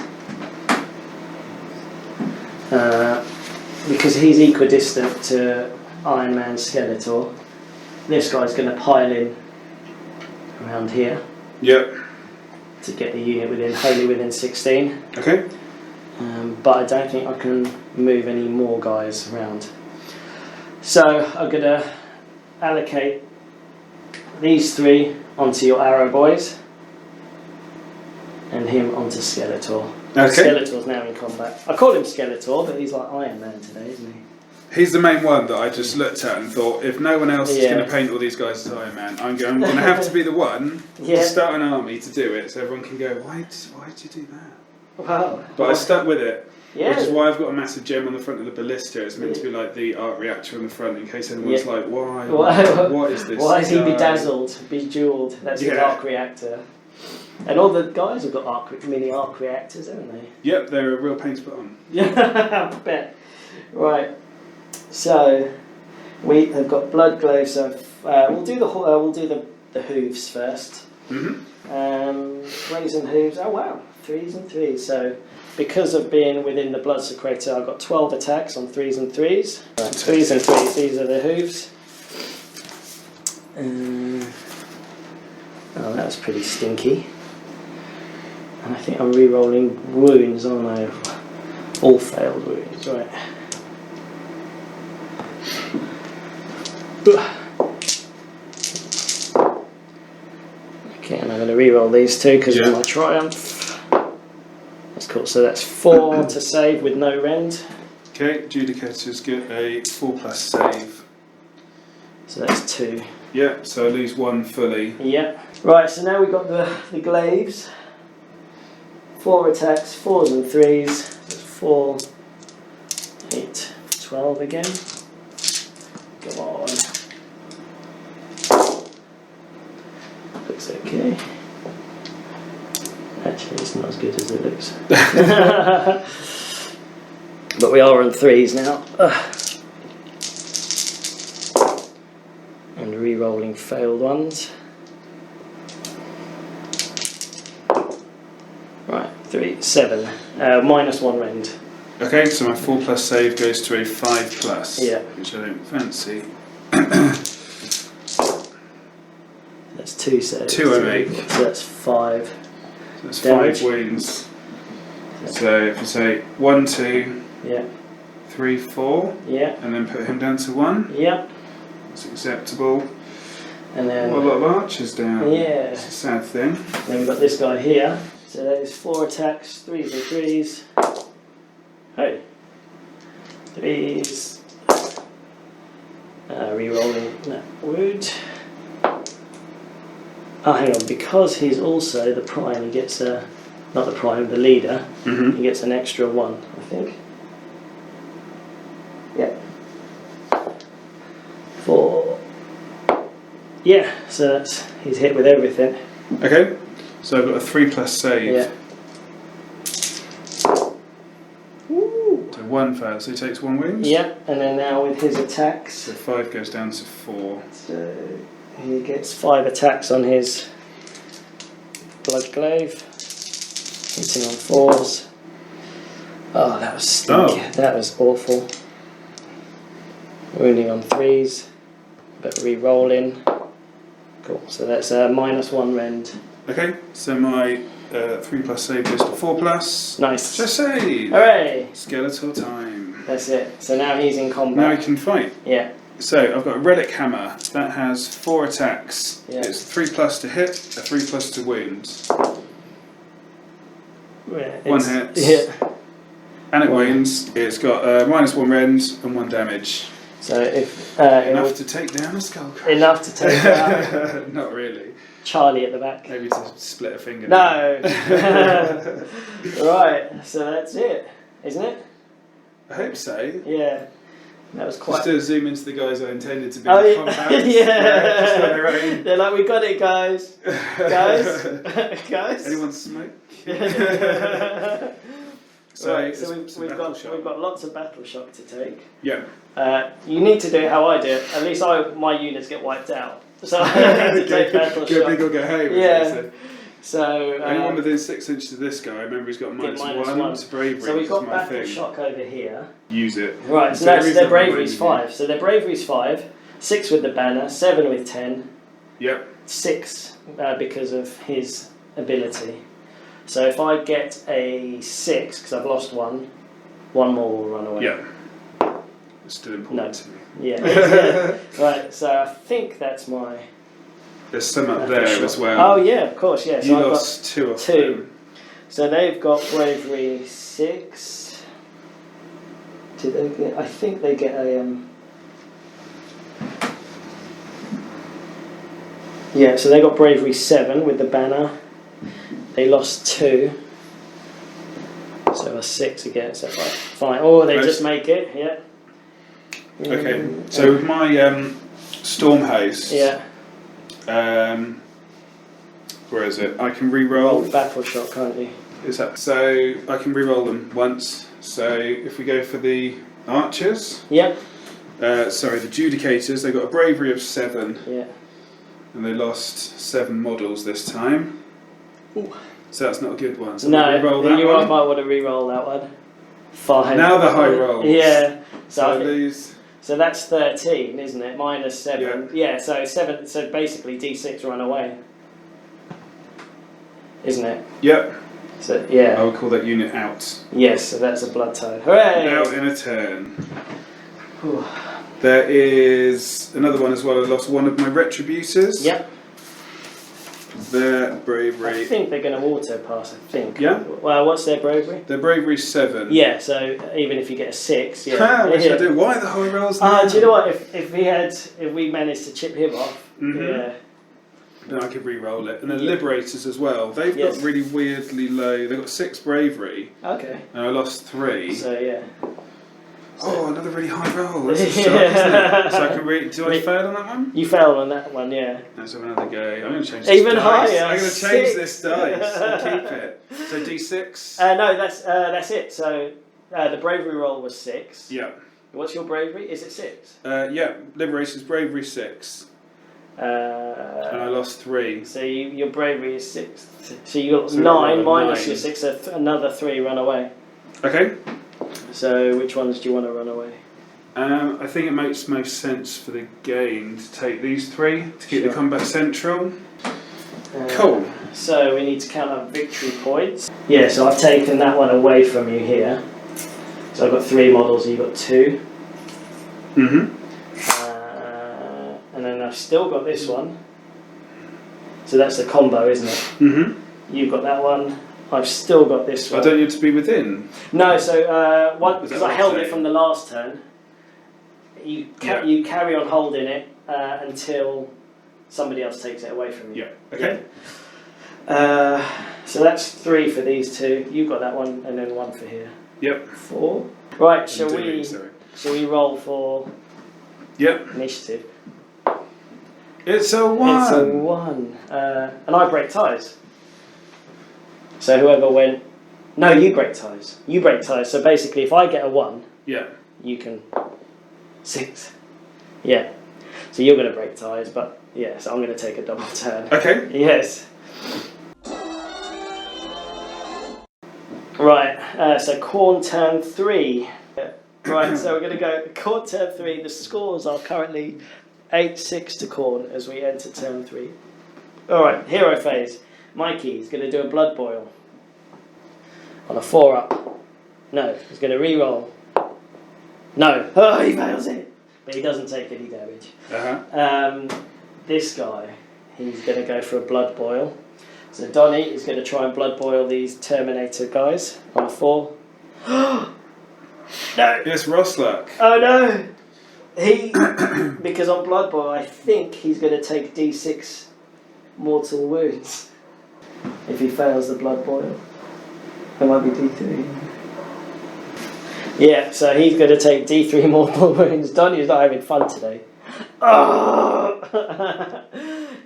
because he's equidistant to Iron Man Skeletor, this guy's going to pile in around here. Yep. To get the unit wholly within 16. Okay. But I don't think I can move any more guys around. So I'm going to allocate these 3 onto your arrow boys, and him onto Skeletor. Okay. Skeletor's now in combat. I call him Skeletor, but he's like Iron Man today, isn't he? He's the main one that I just looked at and thought, if no one else is going to paint all these guys as Iron Man, I'm going to have to be the one to start an army to do it, so everyone can go, why did you do that? Wow. But I stuck with it, which is why I've got a massive gem on the front of the ballista. It's meant to be like the arc reactor on the front, in case anyone's like, why? What is this? Why is he bedazzled, bejeweled? That's his arc reactor. And all the guys have got mini arc reactors, haven't they? Yep, they're a real pain to put on. Yeah, I bet. Right. So we have got blood glaive. So we'll do the hooves first. Brazen hooves. Oh wow, 3s and 3s. So because of being within the blood secretor, I've got 12 attacks on 3s and 3s. 3s and 3s. These are the hooves. Oh, that was pretty stinky. And I think I'm re-rolling wounds, aren't I? All failed wounds, right. Okay, and I'm going to re-roll these 2 because of my triumph. That's cool, so that's 4 to save with no rend. Okay, Judicators get a 4+ save. So that's 2. Yeah, so I lose 1 fully. Yeah. Right, so now we've got the glaives. 4 attacks, 4s and 3s. That's 4, 8, 12 again. Come on. Looks okay. Actually, it's not as good as it looks. But we are on 3s now. And re-rolling failed ones. Right, 3, 7. -1 rend. Okay, so my 4+ save goes to a 5+. Yeah. Which I don't fancy. That's 2 saves. 2 I make. So that's 5. So that's damage. 5 wounds. So if you say 1, 2, 3, 4, and then put him down to 1. Yeah. That's acceptable. And then a lot of archers down. Yeah. It's a sad thing. Then we've got this guy here. So that is 4 attacks, 3s and 3s. Hey. 3s. That would. Oh, hang on. Because he's also the prime, he gets a. Not the prime, the leader. Mm-hmm. He gets an extra 1, I think. Yeah. 4. Yeah, so that's he's hit with everything. Okay, so I've got a 3+ save. Yeah. Woo. So 1 fail, so he takes 1 wound. Yeah, and then now with his attacks. So 5 goes down to 4. So he gets 5 attacks on his blood glaive. Hitting on 4s. Oh, that was stinky. Oh. That was awful. Wounding on 3s, but re-rolling. Cool. So that's a -1 rend. Okay, so my 3+ save goes to 4+. Nice. Just save. Hooray! Skeletor time. That's it. So now he's in combat. Now he can fight. Yeah. So I've got a relic hammer that has 4 attacks. Yeah. It's 3+ to hit, a 3+ to wound. One hit. Yeah. And it wounds. It's got -1 rend and 1 damage. So if Enough to take down a SKULLCRUSHER. enough to take out Not really. Charlie at the back. Maybe to split a finger. No. Right. So that's it, isn't it? I hope so. Yeah. That was quite. Just to zoom into the guys I intended to be Oh, in yeah. combat. Yeah. Just on their own. They're like, we got it, guys. Guys. Guys. Anyone smoke? So, right, so it's we've got lots of battle shock to take. Yeah. You need to do it how I do it. At least my units get wiped out. So I have to take battle go shock. big or go home. Yeah. So anyone within 6 inches of this guy, I remember he's got -1 to bravery. So we've got my battle thing. shock over here. Use it. Right. So their bravery's 5. So their bravery's 5. 6 with the banner. 7 with 10. Yep. 6 because of his ability. So if I get a 6, because I've lost 1, 1 more will run away. Yeah. It's still important to me. Yeah. Right, so I think that's my... There's some up there as well. Oh yeah, of course, yeah. So you I've lost got 2 of 2. them. So they've got bravery 6. Did they get... I think they get a... Yeah, so they got bravery 7 with the banner. They lost 2. So a 6 again, so fine. Oh, they just make it, yeah. Okay, so with my Storm Host, yeah. Where is it? I can re-roll. Battle shock, can't you? Is that so? I can re-roll them once. So if we go for the archers, Yep. Sorry, the Judicators, they got a bravery of 7, Yeah. and they lost 7 models this time. Ooh. So that's not a good one. So No, re-roll that you one. might want to re-roll that one. 5. Now the high rolls. Yeah. So I lose. So that's 13, isn't it? -7. Yeah. So 7. So basically D6 run away, isn't it? Yep. So yeah. I would call that unit out. Yes. So that's a blood tide. Hooray! Out in a turn. Whew. There is another one as well. I lost one of my Retributors. Yep. Their bravery. I think they're going to auto pass. I think. Yeah. Well, what's their bravery? Their bravery 7. Yeah. So even if you get a 6, yeah. Which I do. Why the high rolls? Do you know what? If we managed to chip him off, yeah. Then I could re-roll it. And then Liberators as well. They've got really weirdly low. They've got 6 bravery. Okay. And I lost 3. So yeah. Oh, another really high roll. That's a shock, isn't it? So I can do I fail on that one? You failed on that one, yeah. Let's have another go. I'm going to change this Even dice. higher. I'm going to change this dice and keep it. So D6. No, that's it. So the bravery roll was 6. Yeah. What's your bravery? Is it 6? Yeah. Liberator's bravery 6. And I lost 3. So your bravery is 6. So you got So 9 minus 9. your 6. So another 3 run away. Okay. So which ones do you want to run away? I think it makes most sense for the game to take these 3 to keep the combat central. Cool. So we need to count up victory points. Yeah, so I've taken that one away from you here. So I've got 3 models, you've got 2. And then I've still got this one. So that's the combo, isn't it? You've got that one. I've still got this one. I don't need to be within. No, so because I held it from the last turn. You carry on holding it until somebody else takes it away from you. Yeah. Okay. So that's 3 for these 2. You got that one, and then 1 for here. Yep. 4. Right. Shall we roll for? Yep. Initiative. It's a 1. It's a 1. And I break ties. So whoever went. No, you break ties. You break ties. So basically, if I get a 1, yeah, you can 6. Yeah. So you're going to break ties, but yeah. So I'm going to take a double turn. Okay. Yes. Right. So Khorne turn 3. Right. So we're going to go Khorne turn 3. The scores are currently 8-6 to Khorne as we enter turn 3. All right. Hero phase. Mikey is going to do a blood boil. On a 4-up. No, he's going to re-roll. No. Oh, he fails it. But he doesn't take any damage. This guy, he's going to go for a blood boil. So Donnie is going to try and blood boil these Terminator guys on a 4. No! Yes, Rossluck. Oh no! Because on blood boil, I think he's going to take D6 mortal wounds. If he fails the blood boil. It might be D3. Yeah, so he's going to take D3 mortal wounds. Donnie's not having fun today. Oh!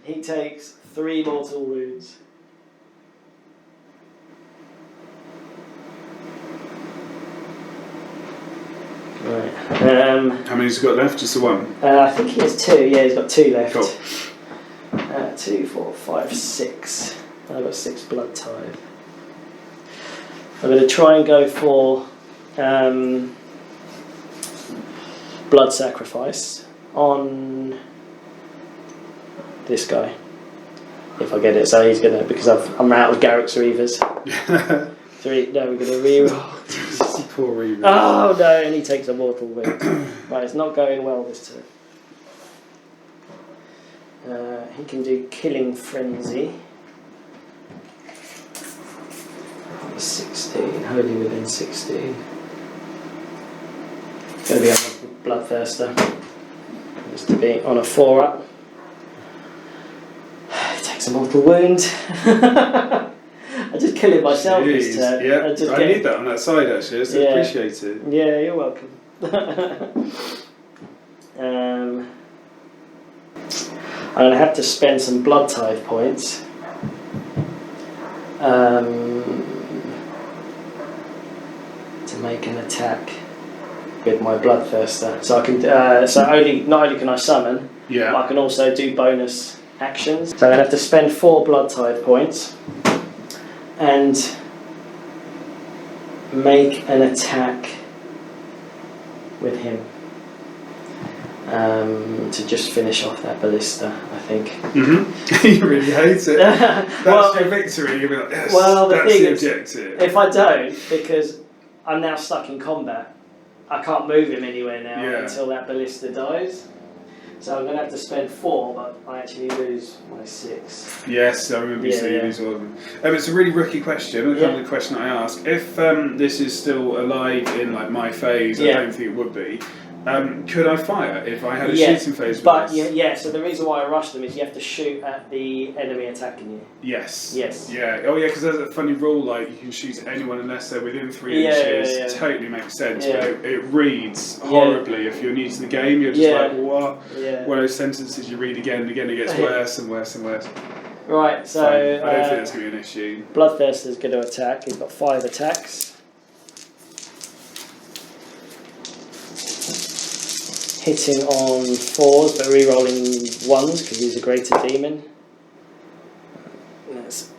He takes 3 mortal wounds. Right. How many's he got left? Just the 1? I think he has 2. Yeah, he's got 2 left. Cool. 2, 4, 5, 6. I've got 6 blood tithe. I'm going to try and go for blood sacrifice on this guy. If I get it, so he's going to, because I'm out of Garrick's Reavers. 3, no, we're going to reroll. Poor Reaver. Oh no, and he takes a mortal wound. Right, it's not going well this turn. He can do Killing Frenzy. 16, wholly within 16. It's going to be on a Bloodthirster. Just to be on a 4-up. He takes a mortal wound. I just kill it myself this turn. Yeah, I need that on that side actually, so I appreciate it. Yeah, you're welcome. I'm going to have to spend some blood tithe points. To make an attack with my Bloodthirster. So I can not only can I summon, but I can also do bonus actions. So I'm going to have to spend 4 blood tithe points and make an attack with him to just finish off that ballista, I think. You really hate it. That's your victory. You'll be like, yes, well, that's the objective. If I don't, because I'm now stuck in combat, I can't move him anywhere now until that ballista dies. So I'm going to have to spend 4, but I actually lose my 6. Yes, I remember you saying you lose all of them. It's a really rookie question, a kind of question I ask. If this is still alive in like my phase, I don't think it would be. Could I fire if I had a shooting phase? But so the reason why I rush them is you have to shoot at the enemy attacking you. Yes. Yes. Yeah. Oh yeah, because there's a funny rule like you can shoot at anyone unless they're within 3 inches. Yeah. Totally makes sense, but it reads horribly if you're new to the game. You're just like, what? Yeah. One of those sentences you read again and again, it gets worse and worse and worse. Right. So I don't think that's going to be an issue. Bloodthirster's going to attack. He's got 5 attacks. Hitting on 4s, but re-rolling 1s because he's a greater demon. That's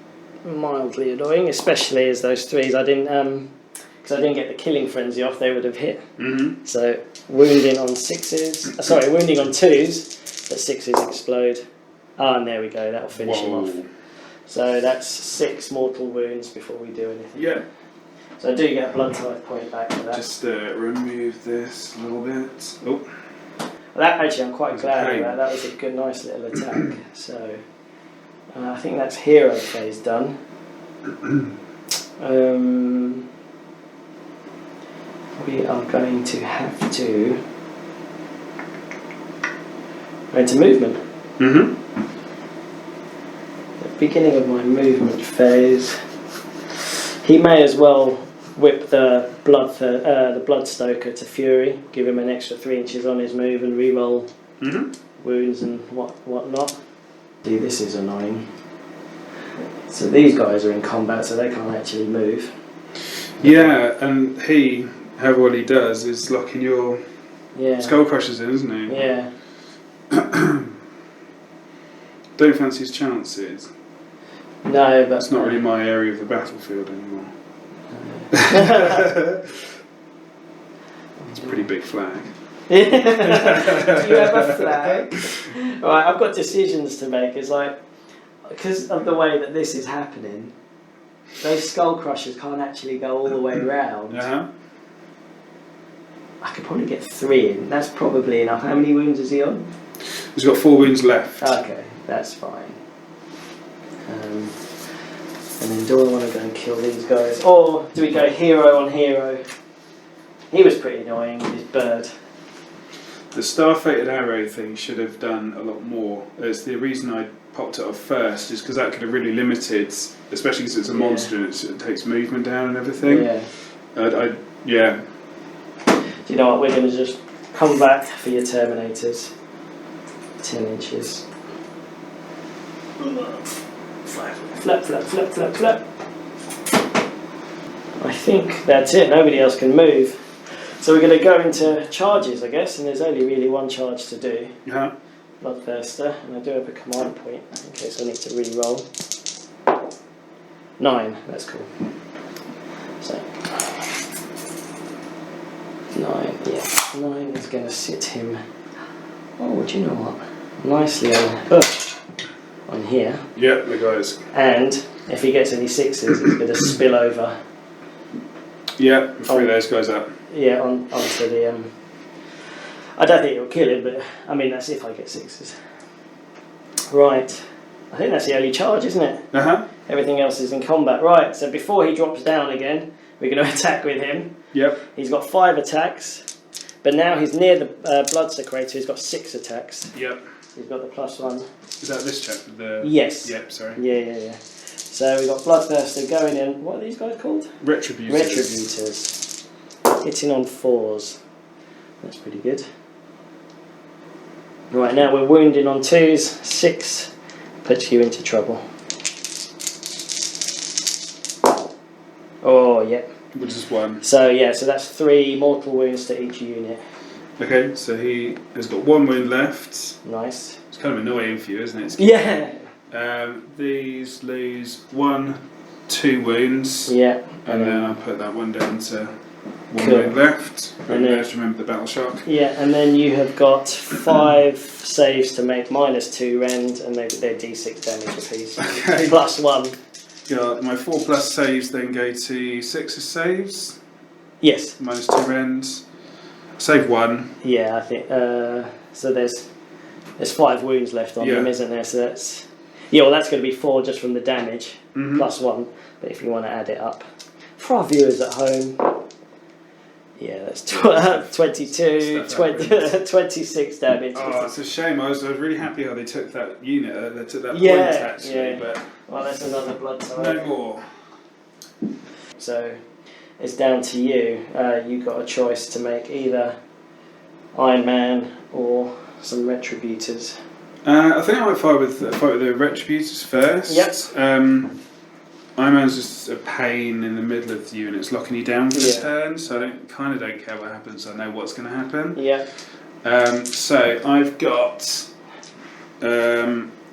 mildly annoying, especially as those 3s I didn't because I didn't get the killing frenzy off. They would have hit. So wounding on 6s. Wounding on 2s, but 6s explode. And there we go. That'll finish him off. So that's 6 mortal wounds before we do anything. Yeah. So I do get a blood tithe point back for that. Just remove this a little bit. Oh. That actually, I'm quite glad of that. That was a good, nice little attack. So, I think that's hero phase done. We are going to have to Go into movement. Mm-hmm. The beginning of my movement phase. He may as well whip the Bloodstoker to Fury, give him an extra 3 inches on his move, and re-roll wounds and whatnot. See, this is annoying. So these guys are in combat, so they can't actually move. Yeah, and however well he does, is locking your Skullcrushers in, isn't he? Yeah. Don't fancy his chances. No, but it's not really my area of the battlefield anymore. It's a pretty big flag. Do you have a flag? Right, I've got decisions to make. It's like, because of the way that this is happening, those Skullcrushers can't actually go all the way around. I could probably get 3 in. That's probably enough. How many wounds is he on? He's got 4 wounds left. Okay, that's fine. And then do I want to go and kill these guys? Or do we go hero on hero? He was pretty annoying with his bird. The Star-Fated Arrow thing should have done a lot more. It's the reason I popped it off first is because that could have really limited, especially because it's a monster and it takes movement down and everything. Yeah. Do you know what? We're going to just come back for your Terminators. 10 inches. Flap, flap, flap, flap, flap. I think that's it. Nobody else can move. So we're going to go into charges, I guess, and there's only really one charge to do. Bloodthirster, and I do have a command point in case I need to re-roll. 9, that's cool. So 9, yeah. 9 is going to sit him. Oh, do you know what? Nicely on here. Yeah, the guys. And if he gets any 6s, he's going to spill over. Yeah, free those guys up. Yeah, onto the. I don't think it'll kill him, but I mean that's if I get 6s. Right, I think that's the only charge, isn't it? Everything else is in combat. Right, so before he drops down again, we're going to attack with him. Yep. He's got 5 attacks, but now he's near the Bloodsecrator. He's got 6 attacks. Yep. He's got the +1. Is that this chapter? Yes. Yep. Sorry. Yeah. So we've got Bloodthirster going in. What are these guys called? Retributors. Hitting on 4s. That's pretty good. Right, now we're wounding on 2s. 6 puts you into trouble. Oh, yep. Which is 1. So that's 3 mortal wounds to each unit. Okay, so he has got 1 wound left. Nice. It's kind of annoying for you, isn't it? Yeah. These lose 1, 2 wounds. Yeah. And then I'll put that one down to 1 wound left. And then remember the battle shock. Yeah, and then you have got 5 saves to make -2 rend, and they're d6 damage apiece. Okay. +1. Yeah, my 4+ saves then go to 6 saves. Yes. -2 rend. Save 1. Yeah, I think. So there's 5 wounds left on him, isn't there? So that's that's going to be 4 just from the damage +1. But if you want to add it up, for our viewers at home, that's 22, 26 damage. Oh, it's a shame. I was really happy how they took that unit. They took that point actually, but well, that's another blood type. No more. So it's down to you. You've got a choice to make either Iron Man or some Retributors. I think I might fight with the Retributors first. Yep. Iron Man's just a pain in the middle of the unit. It's locking you down for the turn, so I don't care what happens. I know what's going to happen. Yeah. So I've got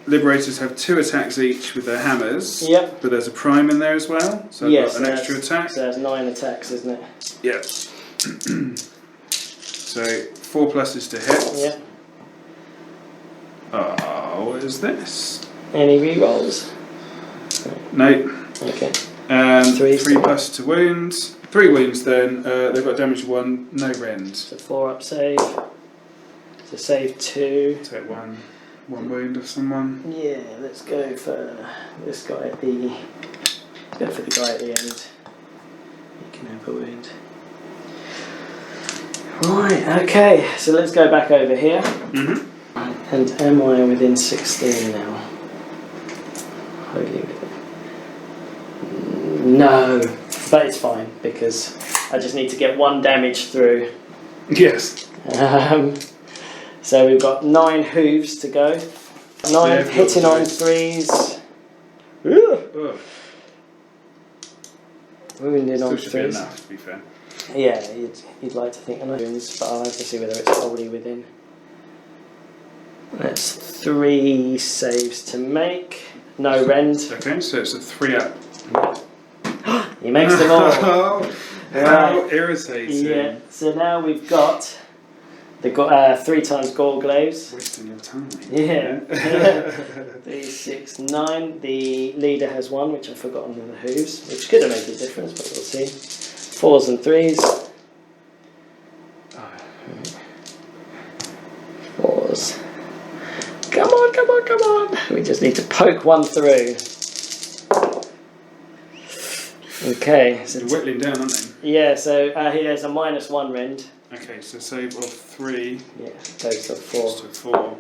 Liberators have 2 attacks each with their hammers. Yep. But there's a prime in there as well, so I've got an extra attack. So that's 9 attacks, isn't it? Yep. So 4 pluses to hit. Yep. Oh, what is this? Any rerolls? Nope. Okay. 3 plus to wounds. 3 wounds then. They've got damage 1, no rend. So 4 up save. So save 2. Take 1 wound of someone. Yeah, let's go for this guy at the. Let's go for the guy at the end. You can have a wound. Right, okay, so let's go back over here. And am I within 16 now? Holy. No, but it's fine because I just need to get 1 damage through. Yes. So we've got 9 hooves to go. 9 hitting on 3s. Wounding on 3s. Still should be enough, to be fair. Yeah, you'd like to think enough, but I'll have to see whether it's wholly within. That's 3 saves to make. No rend. Okay, so it's a 3 up. He makes them all. How irritating. Yeah. So now we've got the 3 times Gorglaves. Wasting your time. Yeah. 3, 6, 9. The leader has 1, which I've forgotten in the hooves, which could have made a difference, but we'll see. 4s and 3s. 4s. Come on, come on, come on. We just need to poke 1 through. Okay. So they're whittling down, aren't they? Yeah, so he has a -1 rend. Okay, so save of 3. Yeah, goes to 4. Goes to 4.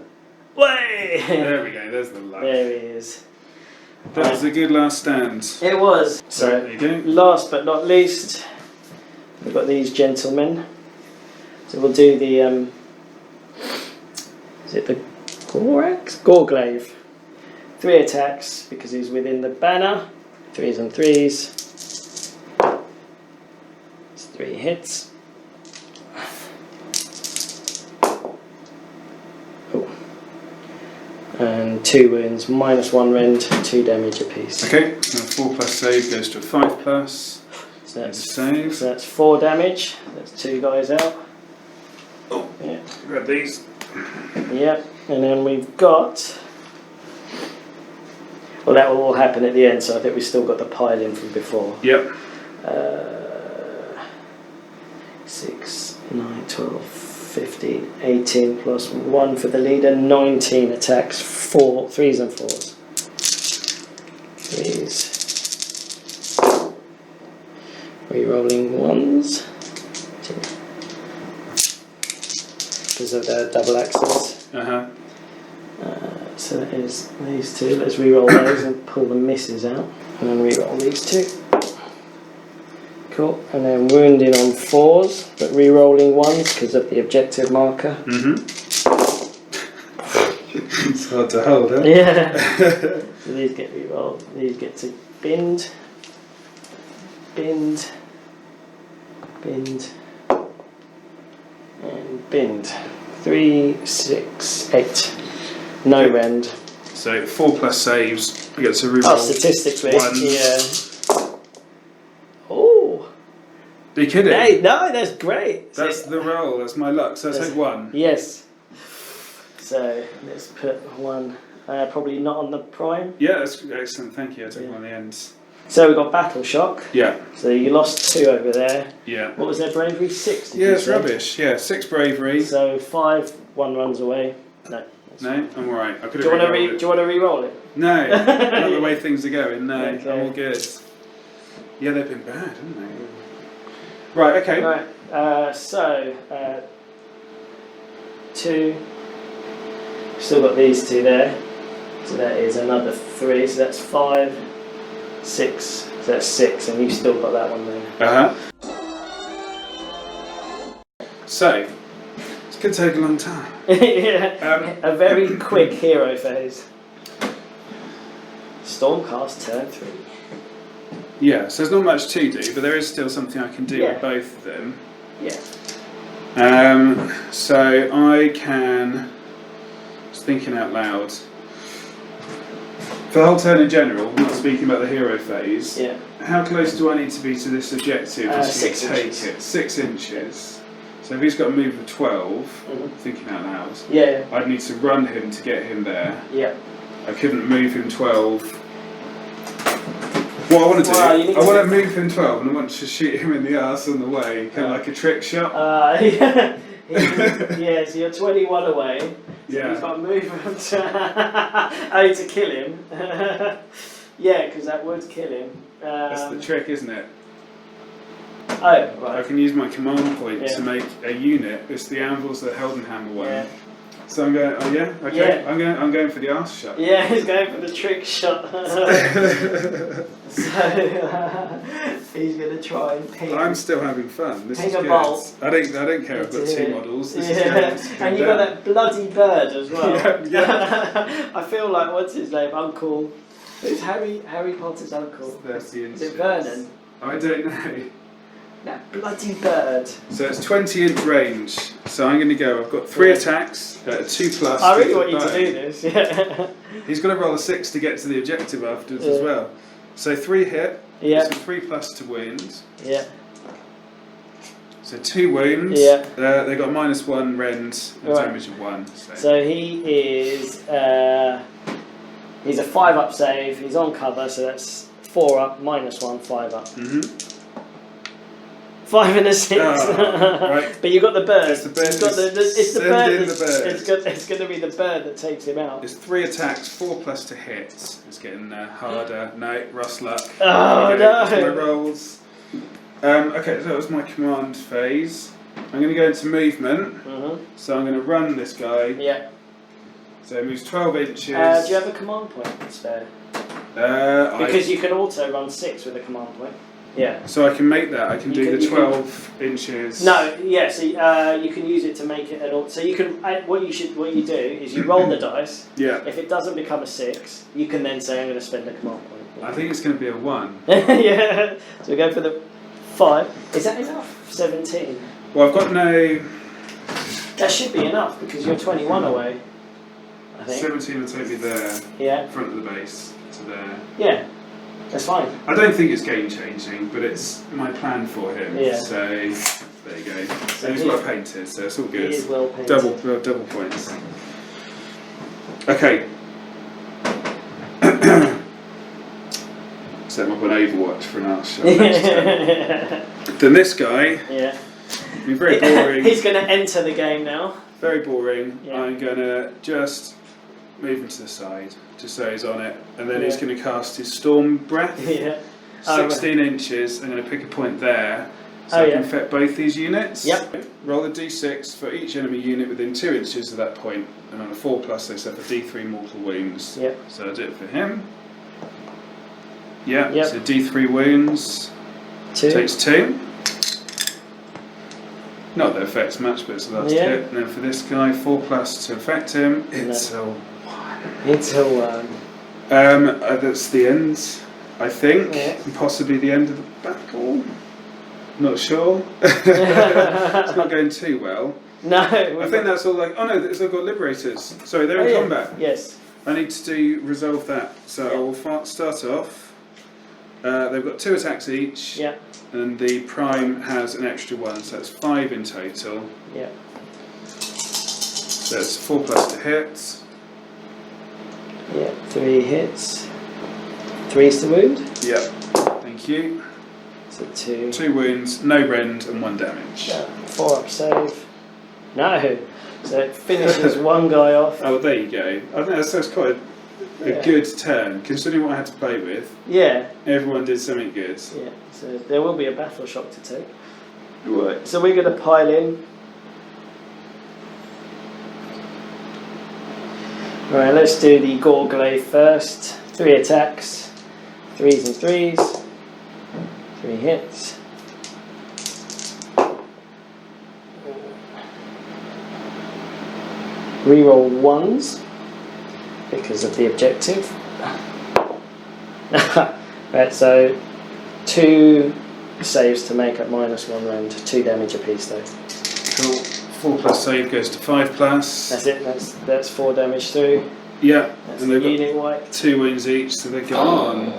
Way! There we go, there's the luck. There he is. That was a good last stand. It was. So, there you go. last but not least, we've got these gentlemen. So we'll do the, is it the Gorglaive? 3 attacks because he's within the banner. 3s and 3s. It's 3 hits. Oh. And 2 wounds, -1 rend, 2 damage apiece. Okay, so 4+ save goes to a 5+. So that's, save. so that's 4 damage. That's 2 guys out. Oh, yeah. Grab these. Yep, and then we've got. Well, that will all happen at the end, so I think we've still got the pile in from before. Yep. 6, 9, 12, 15, 18 plus 1 for the leader, 19 attacks, 4, 3s and 4s. 3s. Rerolling 1s. Because of the double axes. So that is these 2. Let's re-roll those and pull the misses out. And then re-roll these 2. Cool. And then wounding on 4s, but re-rolling 1s because of the objective marker. It's hard to hold, huh? Yeah. So these get re-rolled. These get to bind. Bind. Bind. And bind. 3, 6, 8. No rend. So 4+ saves, we get to reroll. Oh, statistically, 1s. yeah. Oh. Are you kidding? Hey, no, that's great. That's the roll, that's my luck. So I take 1. Yes. So let's put 1, probably not on the prime. Yeah, that's excellent, thank you. I take 1 on the end. So we've got Battle Shock. Yeah. So you lost 2 over there. Yeah. What was their bravery? 6? Yeah, it's rubbish. Yeah, 6 bravery. So 5, 1 runs away. No. No, I'm alright. I could Do have you want to re-roll it? No, not the way things are going. No, Okay. I'm all good. Yeah, they've been bad, haven't they? Right, okay. Right, 2. Still got these 2 there. So that is another 3. So that's 5, 6. So that's 6, and you've still got that one there. So, it's going to take a long time. Yeah. A very quick hero phase. Stormcast turn 3. Yeah, so there's not much to do, but there is still something I can do Yeah. with both of them. Yeah. So I can, just thinking out loud, for the whole turn in general, not speaking about the hero phase, Yeah. how close do I need to be to this objective? 6 inches. It? 6 inches. So if he's got a move of 12, thinking out loud, Yeah. I'd need to run him to get him there. Yeah. I couldn't move him 12. What I want to do, Well, you need I want to to- move him 12 and I want to shoot him in the arse on the way, kind of like a trick shot. Yeah. Yeah, so you're 21 away. So Yeah. he's got to move him to kill him. Yeah, because that would kill him. That's the trick, isn't it? Oh, I right. can use my command point Yeah. to make a unit. It's the anvils, the Heldenhammer one. Yeah. So I'm going. Oh yeah. Okay. Yeah. I'm going for the arse shot. Yeah, he's going for the trick shot. So he's going to try and ping. I'm still having fun. This ping is a good. bolt. I don't care. I've got 2 models. This is good. And you got that bloody bird as well. Yeah. I feel like what's his name? Uncle. Who's Harry Potter's uncle? 30 inches. Is it Vernon? I don't know. That bloody bird. So it's 20-inch range. So I'm going to go. I've got 3 attacks, 2+. I really want you to do this. Yeah. He's got to roll a 6 to get to the objective afterwards as well. So 3 hit. Yeah. So 3+ to wound. Yeah. So 2 wounds. Yeah. They got -1 rend and damage of 1. So he is. He's a 5-up save. He's on cover, so that's 4 up, -1, 5 up. 5 and a 6. Oh, right. But you got the bird. It's the bird. It's the Send bird. in the bird. It's going to be the bird that takes him out. It's 3 attacks, 4+ to hit. It's getting harder. No, Ross luck. Oh no! My rolls. Okay, so that was my command phase. I'm going to go into movement. So I'm going to run this guy. Yeah. So it moves 12 inches. Do you have a command point spare? Because you can also run 6 with a command point. Yeah. So I can make that. I can do the 12 inches. No, yeah. So you can use it to make it an. So you can. What you do is you roll the dice. Yeah. If it doesn't become a 6, you can then say I'm going to spend a command point. I think it's going to be a 1. Yeah. So we go for the 5. Is that enough? 17. Well, I've got no. That should be enough because you're 21 away. I think. 17 will take me there. Yeah. Front of the base to there. Yeah. That's fine. I don't think it's game changing, but it's my plan for him. Yeah. So there you go. So he's well painted, so it's all good. He is well painted. Double points. Okay. Set him up on Overwatch for an arse shot next turn. Then this guy. Yeah. Be very boring. He's going to enter the game now. Very boring. Yeah. I'm going to just move him to the side, just so he's on it, and then he's going to cast his Storm Breath. Yeah. 16 inches. I'm going to pick a point there, so I can affect both these units. Yep. Roll a d6 for each enemy unit within 2 inches of that point, and on a 4+, they suffer d3 mortal wounds. Yep. So I'll do it for him. Yeah. Yep. So d3 wounds. 2. Takes 2. Not that affects much, but it's the last hit. And then for this guy, 4+ to affect him. It's a 1. It's a 1. That's the end, I think. Yeah. And possibly the end of the battle. Not sure. It's not going too well. No. I think that's all like. Oh no, they've got Liberators. Sorry, they're in combat. Yes. I need to resolve that. So I will start off. They've got 2 attacks each. Yeah. And the prime has an extra 1, so that's 5 in total. Yeah. So it's 4+ to hit. Yeah. 3 hits. 3's to wound. Yep. Thank you. So 2. 2 wounds, no rend, and 1 damage. Yeah. 4-up save. No. So it finishes one guy off. Oh, there you go. I think that's quite a good turn, considering what I had to play with. Yeah. Everyone did something good. Yeah. So there will be a battle shock to take. Right. So we're going to pile in. Right. Let's do the Gorglaive first. 3 attacks. 3s and 3s. 3 hits. Reroll 1s because of the objective. Right, so 2 saves to make up -1 rend, 2 damage apiece though. Cool. 4+ save goes to 5+. That's it. That's 4 damage through. Yeah. That's and the they've unit got wipe. 2 wounds each, so they're gone.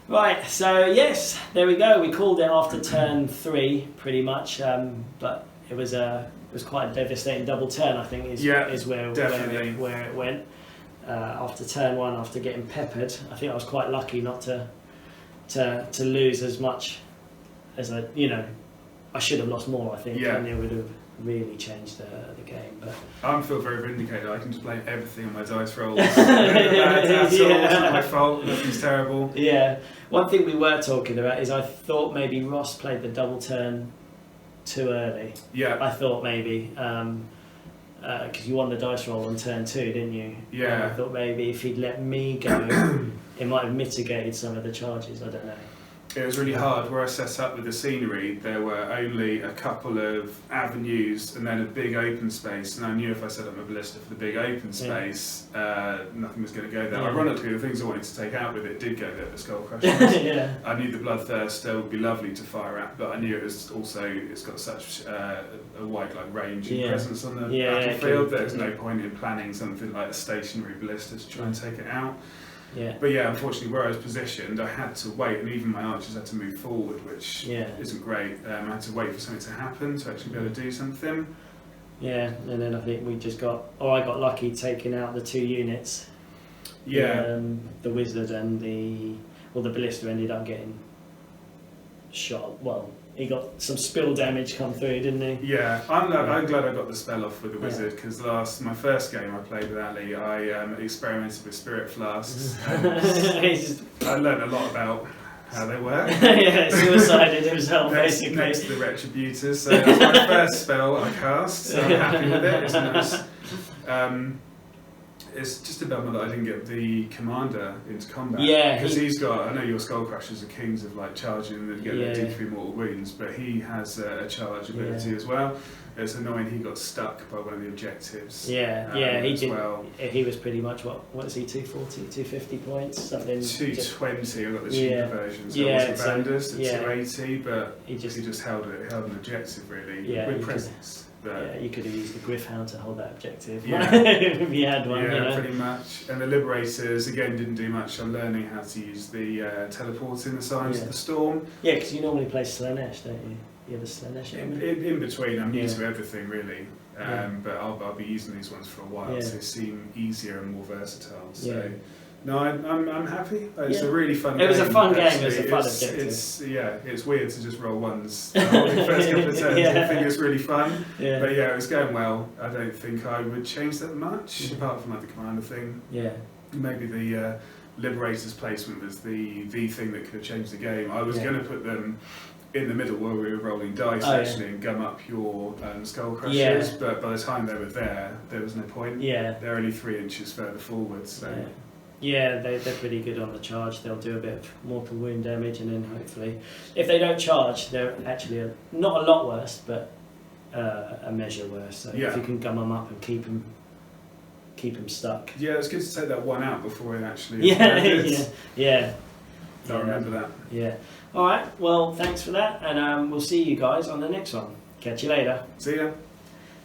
Right, so yes, there we go. We called it after turn 3, pretty much, but it was quite a devastating double turn. I think is where it went. After turn 1, after getting peppered, I think I was quite lucky not to lose as much as I should have lost more. I think, and it would have really changed the game. But I feel very vindicated. I can just blame everything on my dice rolls. It's not my fault. Nothing's terrible. Yeah. One thing we were talking about is I thought maybe Ross played the double turn too early. Yeah. I thought maybe. because you won the dice roll on turn 2, didn't you? Yeah. And I thought maybe if he'd let me go, it might have mitigated some of the charges. I don't know. It was really hard. Where I set up with the scenery, there were only a couple of avenues and then a big open space. And I knew if I set up my ballista for the big open space, nothing was going to go there. Yeah. Ironically, the things I wanted to take out with it did go there, the SKULLCRUSHERS. Yeah. I knew the BLOODTHIRSTER would be lovely to fire at, but I knew it was also, it's got such a wide range and presence on the battlefield that there's no point in planning something like a stationary ballista to try and take it out. Yeah. But yeah, unfortunately, where I was positioned, I had to wait, and even my archers had to move forward, which isn't great. I had to wait for something to happen to actually be able to do something. Yeah, and then I think we just got, I got lucky taking out the 2 units. Yeah. The wizard and the ballista ended up getting shot. Well, he got some spill damage come through, didn't he? Yeah, I'm glad I got the spell off with the wizard, because my first game I played with Ali, I experimented with spirit flasks. I learned a lot about how they work. Yeah, suicided himself basically. Next to the Retributors, so that's my first spell I cast, so I'm happy with it. It's nice. It's just a bummer that I didn't get the commander into combat. Yeah, because he's got. I know your SKULLCRUSHERS are kings of charging and get their D3 mortal wounds, but he has a charge ability as well. It's annoying he got stuck by one of the objectives. He did. Well. He was pretty much what is he? 240, 250 points, something. 220. I got the cheaper version, so it wasn't Vanders at 280, but he just held an objective really with presence. Yeah, you could have used the Griffhound to hold that objective. Yeah. If you had one. Yeah, pretty much. And the Liberators again didn't do much. I'm learning how to use the teleporting the signs of the storm. Yeah, because you normally play Slaanesh, don't you? You have a Slaanesh in between. I'm new to everything really, but I'll be using these ones for a while, so they seem easier and more versatile. So. No, I'm happy. It's a really fun game. It was a fun game, actually. it was a fun objective. It's weird to just roll ones the first couple of turns. I think it's really fun. Yeah. But yeah, it was going well. I don't think I would change that much, apart from the commander thing. Yeah. Maybe the Liberators placement was the thing that could have changed the game. I was going to put them in the middle where we were rolling dice actually and gum up your SKULLCRUSHERS, but by the time they were there was no point. Yeah. They're only 3 inches further forward, so... Yeah, they're pretty good on the charge. They'll do a bit of mortal wound damage, and then hopefully, if they don't charge, they're actually not a lot worse, but a measure worse. So if you can gum them up and keep them stuck. Yeah, it's good to take that one out before it actually. Yeah. I remember that. Yeah. All right. Well, thanks for that, and we'll see you guys on the next one. Catch you later. See ya.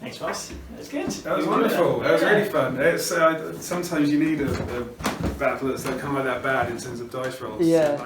Thanks, Ross. That was good. That was wonderful. That was really fun. It's sometimes you need a battle that's come out that bad in terms of dice rolls. Yeah.